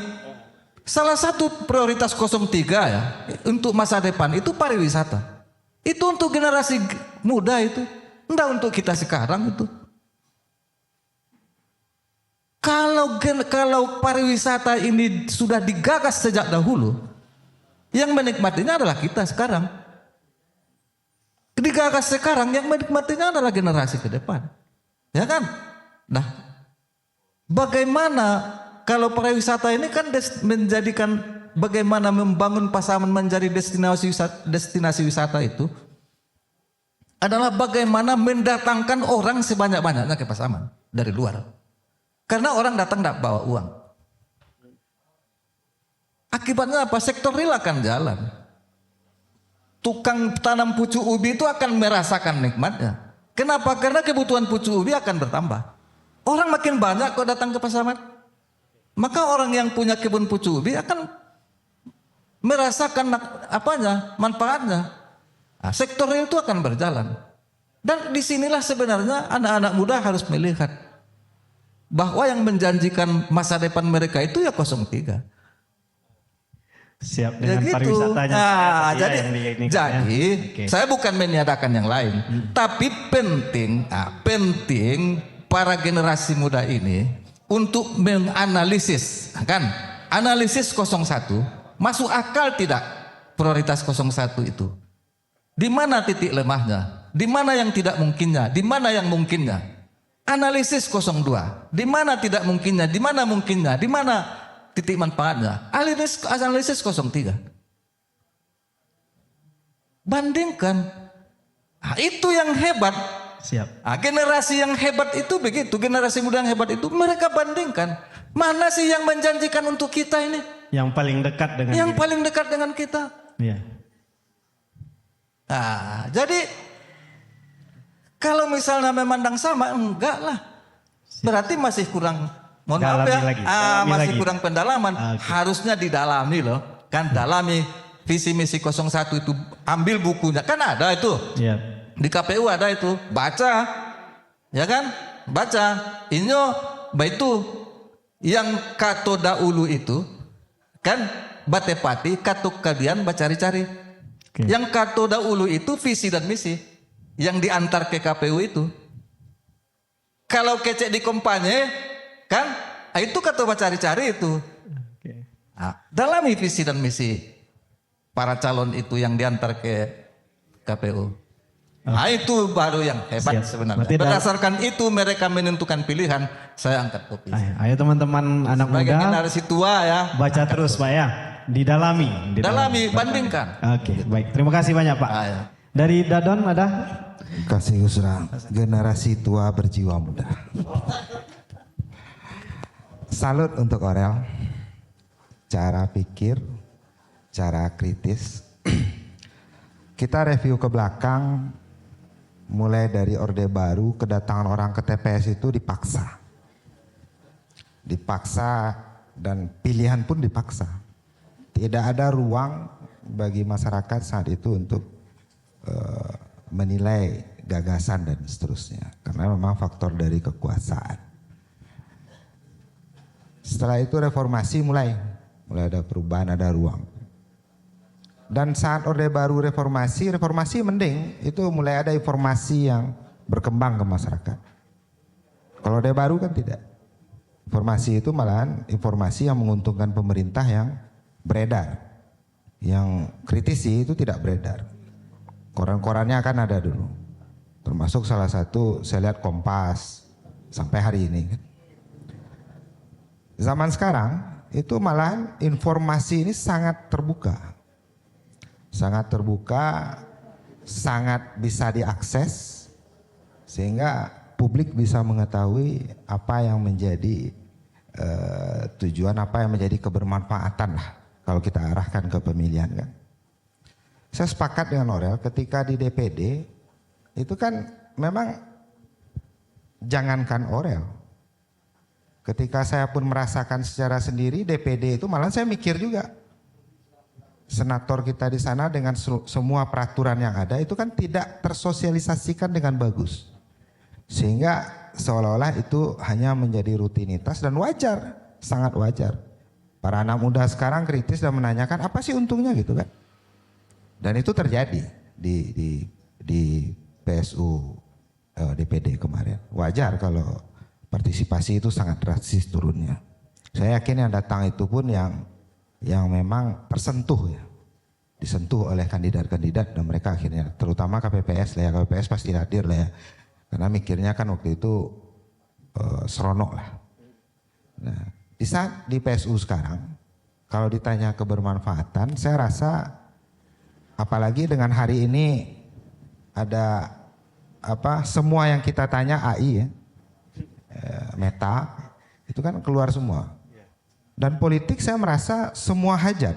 Salah satu prioritas 03 ya untuk masa depan itu pariwisata. Itu untuk generasi muda itu, enggak untuk kita sekarang itu. Kalau pariwisata ini sudah digagas sejak dahulu, yang menikmatinya adalah kita sekarang. Digagas sekarang, yang menikmatinya adalah generasi ke depan. Ya kan? Nah, bagaimana kalau pariwisata ini kan menjadikan bagaimana membangun Pasaman menjadi destinasi wisata itu adalah bagaimana mendatangkan orang sebanyak-banyaknya ke Pasaman dari luar. Karena orang datang tidak bawa uang. Akibatnya apa? Sektor real akan jalan. Tukang tanam pucuk ubi itu akan merasakan nikmatnya. Kenapa? Karena kebutuhan pucuk ubi akan bertambah. Orang makin banyak kok datang ke Pasaman. Maka orang yang punya kebun pucuk ubi akan merasakan manfaatnya. Nah, sektor real itu akan berjalan. Dan disinilah sebenarnya anak-anak muda harus melihat bahwa yang menjanjikan masa depan mereka itu ya 03. Siap Ya dengan gitu. pariwisatanya. Nah, Jadi Oke. saya bukan meniadakan yang lain, tapi penting para generasi muda ini untuk menganalisis, kan? Analisis 01, masuk akal tidak prioritas 01 itu? Di mana titik lemahnya? Di mana yang tidak mungkinnya? Di mana yang mungkinnya? Analisis 02, di mana tidak mungkinnya? Di mana mungkinnya? Di mana titik manfaatnya? Analisis 03. Bandingkan. Nah, itu yang hebat. Siap. Nah, generasi yang hebat itu begitu. Generasi muda yang hebat itu mereka bandingkan. Mana sih yang menjanjikan untuk kita ini? Yang paling dekat dengan Yang kita. paling dekat dengan kita. Iya. Nah, jadi kalau misalnya memandang sama, enggak lah. Berarti masih kurang, mohon maaf ya, Dalami lagi, dalami masih lagi. kurang pendalaman. Oke. Harusnya didalami loh. Kan dalami visi misi 01 itu, ambil bukunya. Kan ada itu. Iya. Di KPU ada itu. Baca. Ya kan? Baca. Inyo, itu yang kato dahulu itu, kan batepati katuk kalian bacari-cari. Oke. Yang kato dahulu itu visi dan misi yang diantar ke KPU itu. Kalau kecek di kampanye, kan itu kato bacari-cari itu. Oke. Nah, dalami visi dan misi para calon itu yang diantar ke KPU. Nah, itu baru yang hebat Siap. sebenarnya. Berarti Berdasarkan itu mereka menentukan pilihan. Saya angkat topi. Ayo teman-teman anak Sebagai muda, generasi tua ya, baca terus Pak ya. Didalami. dalami, bandingkan. Oke, baik. Terima kasih banyak Pak. Ah, ya. Dari Dadon ada? Kasih Gusra, generasi tua berjiwa muda. Salut untuk Orel. Cara pikir, cara kritis. Kita review ke belakang, mulai dari Orde Baru, kedatangan orang ke TPS itu dipaksa. Dipaksa dan pilihan pun dipaksa. Tidak ada ruang bagi masyarakat saat itu untuk menilai gagasan dan seterusnya. Karena memang faktor dari kekuasaan. Setelah itu reformasi mulai ada perubahan, ada ruang. Dan saat Orde Baru reformasi mending, itu mulai ada informasi yang berkembang ke masyarakat. Kalau Orde Baru kan tidak. Informasi itu malahan informasi yang menguntungkan pemerintah yang beredar. Yang kritisi itu tidak beredar. Koran-korannya kan ada dulu. Termasuk salah satu saya lihat Kompas sampai hari ini. Zaman sekarang itu malahan informasi ini sangat terbuka. Sangat terbuka, sangat bisa diakses sehingga publik bisa mengetahui apa yang menjadi tujuan, apa yang menjadi kebermanfaatan lah kalau kita arahkan ke pemilihan kan. Saya sepakat dengan Orel ketika di DPD itu kan memang jangankan Orel. Ketika saya pun merasakan secara sendiri DPD itu malah saya mikir juga. Senator kita di sana dengan semua peraturan yang ada itu kan tidak tersosialisasikan dengan bagus. Sehingga seolah-olah itu hanya menjadi rutinitas dan wajar, sangat wajar. Para anak muda sekarang kritis dan menanyakan apa sih untungnya gitu kan. Dan itu terjadi di PSU DPD kemarin. Wajar kalau partisipasi itu sangat drastis turunnya. Saya yakin yang datang itu pun yang memang tersentuh ya. Disentuh oleh kandidat-kandidat dan mereka akhirnya terutama KPPS lah ya. KPPS pasti hadir lah ya. Karena mikirnya kan waktu itu seronok lah. Nah, di saat di PSU sekarang kalau ditanya kebermanfaatan saya rasa apalagi dengan hari ini ada semua yang kita tanya AI ya. Meta itu kan keluar semua. Dan politik saya merasa semua hajat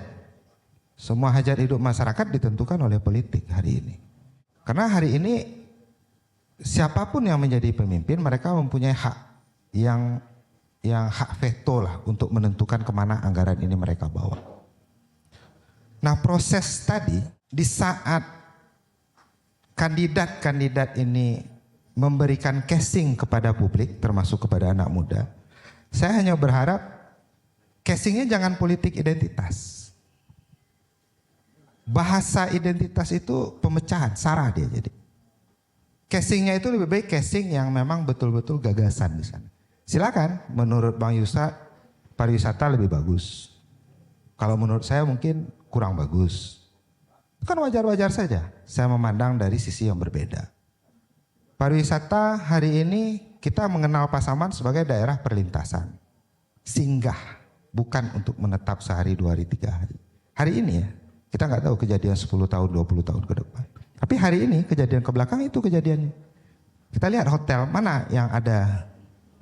hidup masyarakat ditentukan oleh politik hari ini. Karena hari ini siapapun yang menjadi pemimpin mereka mempunyai hak yang hak veto lah untuk menentukan kemana anggaran ini mereka bawa. Nah proses tadi di saat kandidat-kandidat ini memberikan casing kepada publik, termasuk kepada anak muda, saya hanya berharap casingnya jangan politik identitas. Bahasa identitas itu pemecahan, sarah dia jadi. Casingnya itu lebih baik casing yang memang betul-betul gagasan di sana. Silakan, menurut Bang Yusa pariwisata lebih bagus. Kalau menurut saya mungkin kurang bagus. Kan wajar-wajar saja. Saya memandang dari sisi yang berbeda. Pariwisata hari ini kita mengenal Pasaman sebagai daerah perlintasan. Singgah, bukan untuk menetap sehari, 2 hari, 3 hari. Hari ini ya, kita nggak tahu kejadian 10 tahun, 20 tahun ke depan. Tapi hari ini kejadian ke belakang itu kejadiannya. Kita lihat hotel mana yang ada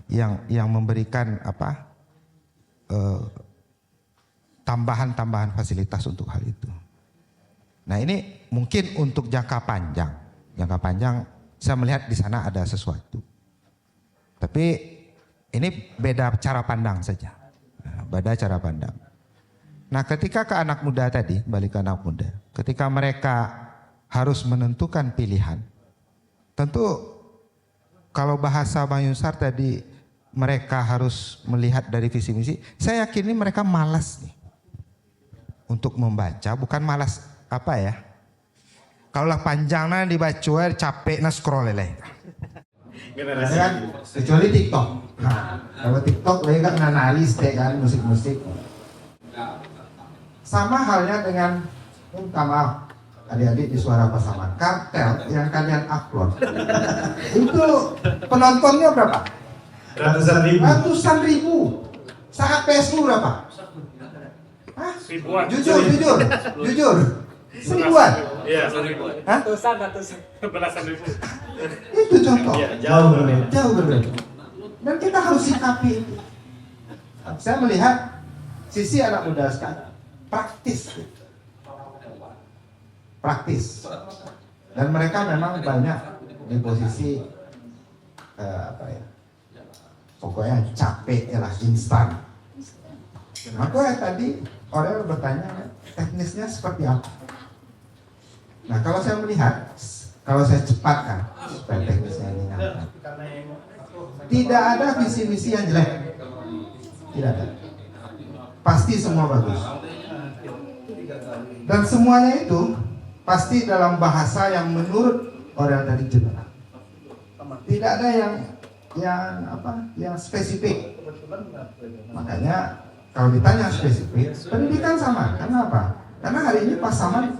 yang memberikan tambahan-tambahan fasilitas untuk hal itu. Nah ini mungkin untuk jangka panjang. Jangka panjang saya melihat di sana ada sesuatu. Tapi ini beda cara pandang saja. Beda cara pandang. Nah ketika ke anak muda tadi, balik ke anak muda. Ketika mereka harus menentukan pilihan. Tentu kalau bahasa Bang Yunsar tadi mereka harus melihat dari visi misi. Saya yakin ini mereka malas nih untuk membaca, bukan malas apa ya? Kalau lah panjangnya dibaca, capek na scroll leleh. Kan? Kecuali TikTok. Nah, kalau TikTok lagi kan analis kan musik-musik. Sama halnya dengan minta maaf adik-adik di Suara Pasaman. Kartel yang kalian upload itu penontonnya berapa? Ratusan ribu. Saat PSU berapa? Hah? Ribuan. Jujur. Seribuan? Iya, seribuan. Hah? Ratusan. Belasan ribu. Itu contoh. Ya, jauh berbeda. Dan kita harus sikapi itu. Saya melihat sisi anak muda sekarang praktis. Dan mereka memang banyak di posisi pokoknya capek lah, instan. Maka tadi Aurel bertanya teknisnya seperti apa. Nah kalau saya melihat, kalau saya cepatkan supaya teknisnya ini nyata, tidak ada visi misi yang jelek, tidak ada. Pasti semua bagus. Dan semuanya itu pasti dalam bahasa yang menurut Aurel tadi jelas. Tidak ada yang spesifik. Makanya kalau ditanya spesifik, pendidikan sama. Karena apa? Karena hari ini Pasaman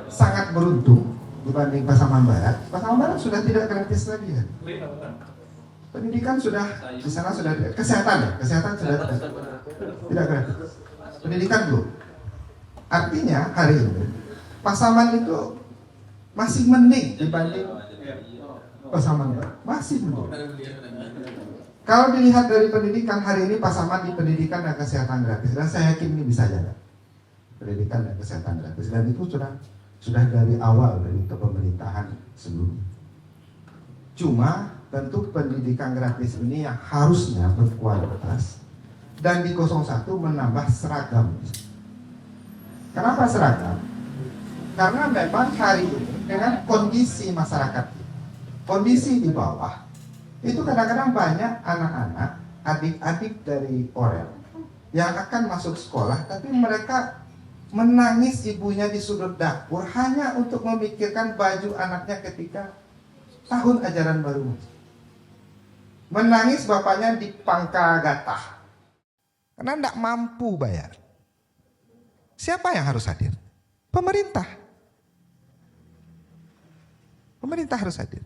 sangat beruntung dibanding Pasaman Barat. Pasaman Barat sudah tidak gratis lagi ya. Pendidikan sudah di sana sudah kesehatan sudah tidak gratis. Pendidikan belum. Artinya hari ini Pasaman itu masih mending dibanding Pasaman Barat. Masih mending. Kalau dilihat dari pendidikan hari ini Pasaman di pendidikan dan kesehatan gratis, dan saya yakin ini bisa jalan. Pendidikan dan kesehatan gratis, dan itu sudah dari awal dari kepemerintahan sebelumnya. Cuma tentu pendidikan gratis ini yang harusnya berkualitas dan di 01 menambah seragam. Kenapa seragam? Karena memang hari ini dengan kondisi masyarakat, kondisi di bawah, itu kadang-kadang banyak anak-anak, adik-adik dari Aurel yang akan masuk sekolah, tapi mereka menangis ibunya di sudut dapur hanya untuk memikirkan baju anaknya ketika tahun ajaran baru. Menangis bapaknya di pangkal gatah karena tidak mampu bayar. Siapa yang harus hadir? Pemerintah. Pemerintah harus hadir.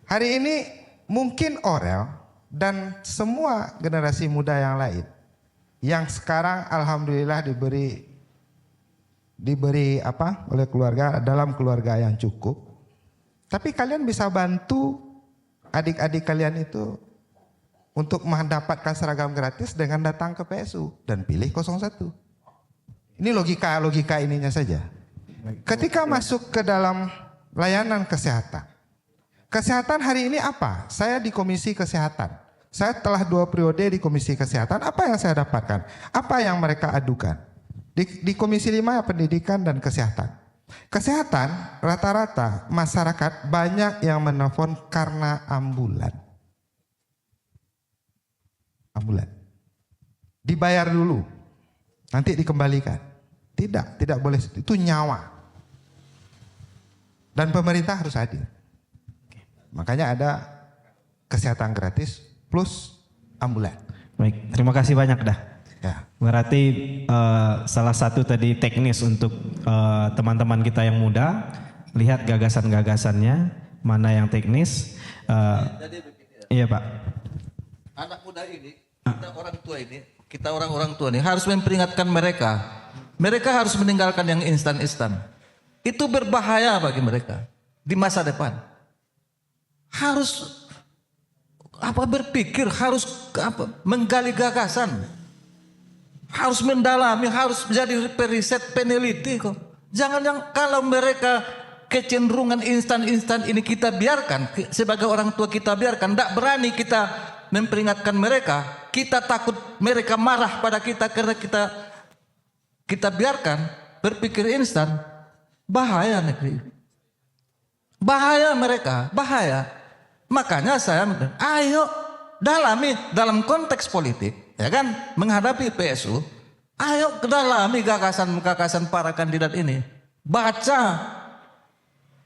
Hari ini mungkin Aurel dan semua generasi muda yang lain yang sekarang alhamdulillah diberi oleh keluarga, dalam keluarga yang cukup. Tapi kalian bisa bantu adik-adik kalian itu untuk mendapatkan seragam gratis dengan datang ke PSU dan pilih 01. Ini logika ininya saja. Ketika masuk ke dalam layanan kesehatan. Kesehatan hari ini apa? Saya di Komisi Kesehatan. Saya telah 2 periode di Komisi Kesehatan. Apa yang saya dapatkan? Apa yang mereka adukan? Di Komisi 5 Pendidikan dan Kesehatan. Kesehatan, rata-rata masyarakat banyak yang menelpon karena ambulan. Ambulan. Dibayar dulu, nanti dikembalikan. Tidak boleh, itu nyawa. Dan pemerintah harus hadir. Makanya ada kesehatan gratis plus ambulan. Baik, terima kasih banyak dah. Ya. Berarti salah satu tadi teknis untuk teman-teman kita yang muda, lihat gagasan-gagasannya, mana yang teknis. Iya Pak. Anak muda ini, kita orang-orang tua ini harus memperingatkan mereka. Mereka harus meninggalkan yang instan-instan. Itu berbahaya bagi mereka di masa depan. Harus berpikir, harus menggali gagasan. Harus mendalami, harus menjadi periset, peneliti kok. Jangan yang kalau mereka kecenderungan instan-instan ini kita biarkan, sebagai orang tua kita biarkan, tidak berani kita memperingatkan mereka. Kita takut mereka marah pada kita karena kita biarkan berpikir instan. Bahaya negeri. Bahaya mereka, bahaya. Makanya saya ayo dalami dalam konteks politik, ya kan, menghadapi PSU, ayo dalami gagasan-gagasan para kandidat ini. Baca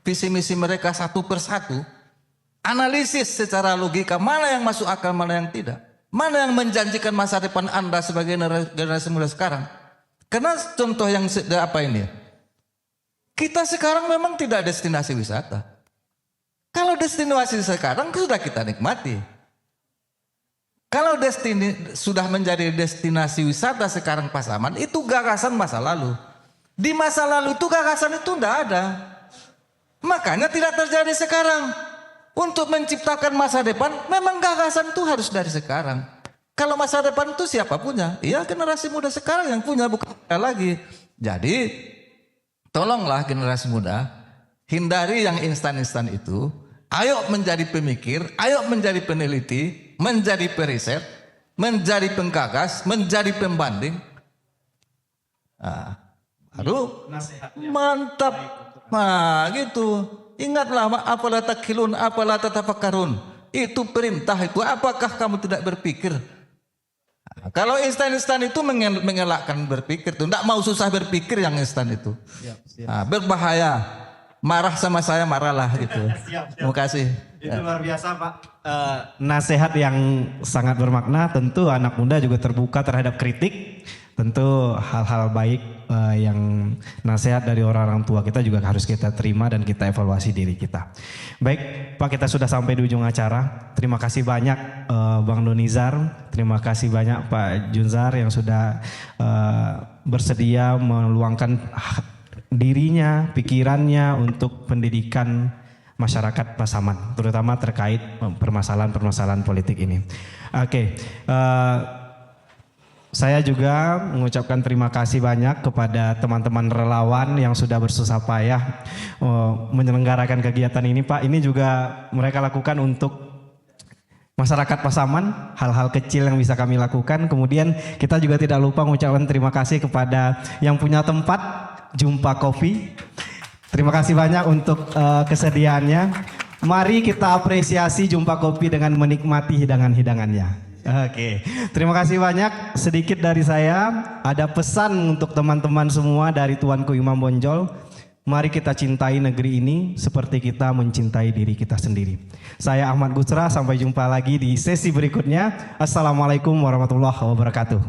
visi misi mereka satu persatu, analisis secara logika mana yang masuk akal, mana yang tidak. Mana yang menjanjikan masa depan Anda sebagai generasi muda sekarang. Karena contoh yang apa ini? Kita sekarang memang tidak destinasi wisata. Kalau destinasi sekarang sudah kita nikmati. Kalau sudah menjadi destinasi wisata sekarang Pasaman, itu gagasan masa lalu. Di masa lalu itu gagasan itu tidak ada. Makanya tidak terjadi sekarang. Untuk menciptakan masa depan, memang gagasan itu harus dari sekarang. Kalau masa depan itu siapa punya? Iya, generasi muda sekarang yang punya, bukan kita lagi. Jadi tolonglah generasi muda, hindari yang instan-instan itu. Ayo menjadi pemikir, ayo menjadi peneliti, menjadi periset, menjadi penggagas, menjadi pembanding. Aduh, mantap. Nah, gitu. Ingatlah, apalah takhilun, apalah tatafakkarun. Itu perintah itu. Apakah kamu tidak berpikir? Kalau instan-instan itu mengelakkan berpikir tuh, tidak mau susah berpikir yang instan itu. Berbahaya. Marah sama saya marahlah gitu. Terima kasih. Itu luar biasa Pak. Nasihat yang sangat bermakna. Tentu anak muda juga terbuka terhadap kritik. Tentu hal-hal baik yang nasihat dari orang-orang tua kita juga harus kita terima dan kita evaluasi diri kita. Baik Pak, kita sudah sampai di ujung acara. Terima kasih banyak Bang Donizar. Terima kasih banyak Pak Junzar yang sudah bersedia meluangkan dirinya, pikirannya untuk pendidikan masyarakat Pasaman, terutama terkait permasalahan-permasalahan politik ini. Oke. Saya juga mengucapkan terima kasih banyak kepada teman-teman relawan yang sudah bersusah payah menyelenggarakan kegiatan ini Pak. Ini juga mereka lakukan untuk masyarakat Pasaman, hal-hal kecil yang bisa kami lakukan. Kemudian kita juga tidak lupa mengucapkan terima kasih kepada yang punya tempat, Jumpa Kopi. Terima kasih banyak untuk kesediaannya. Mari kita apresiasi Jumpa Kopi dengan menikmati hidangan-hidangannya. Oke, terima kasih banyak. Sedikit dari saya, ada pesan untuk teman-teman semua dari Tuanku Imam Bonjol. Mari kita cintai negeri ini seperti kita mencintai diri kita sendiri. Saya Ahmad Gusra, sampai jumpa lagi di sesi berikutnya. Assalamualaikum warahmatullahi wabarakatuh.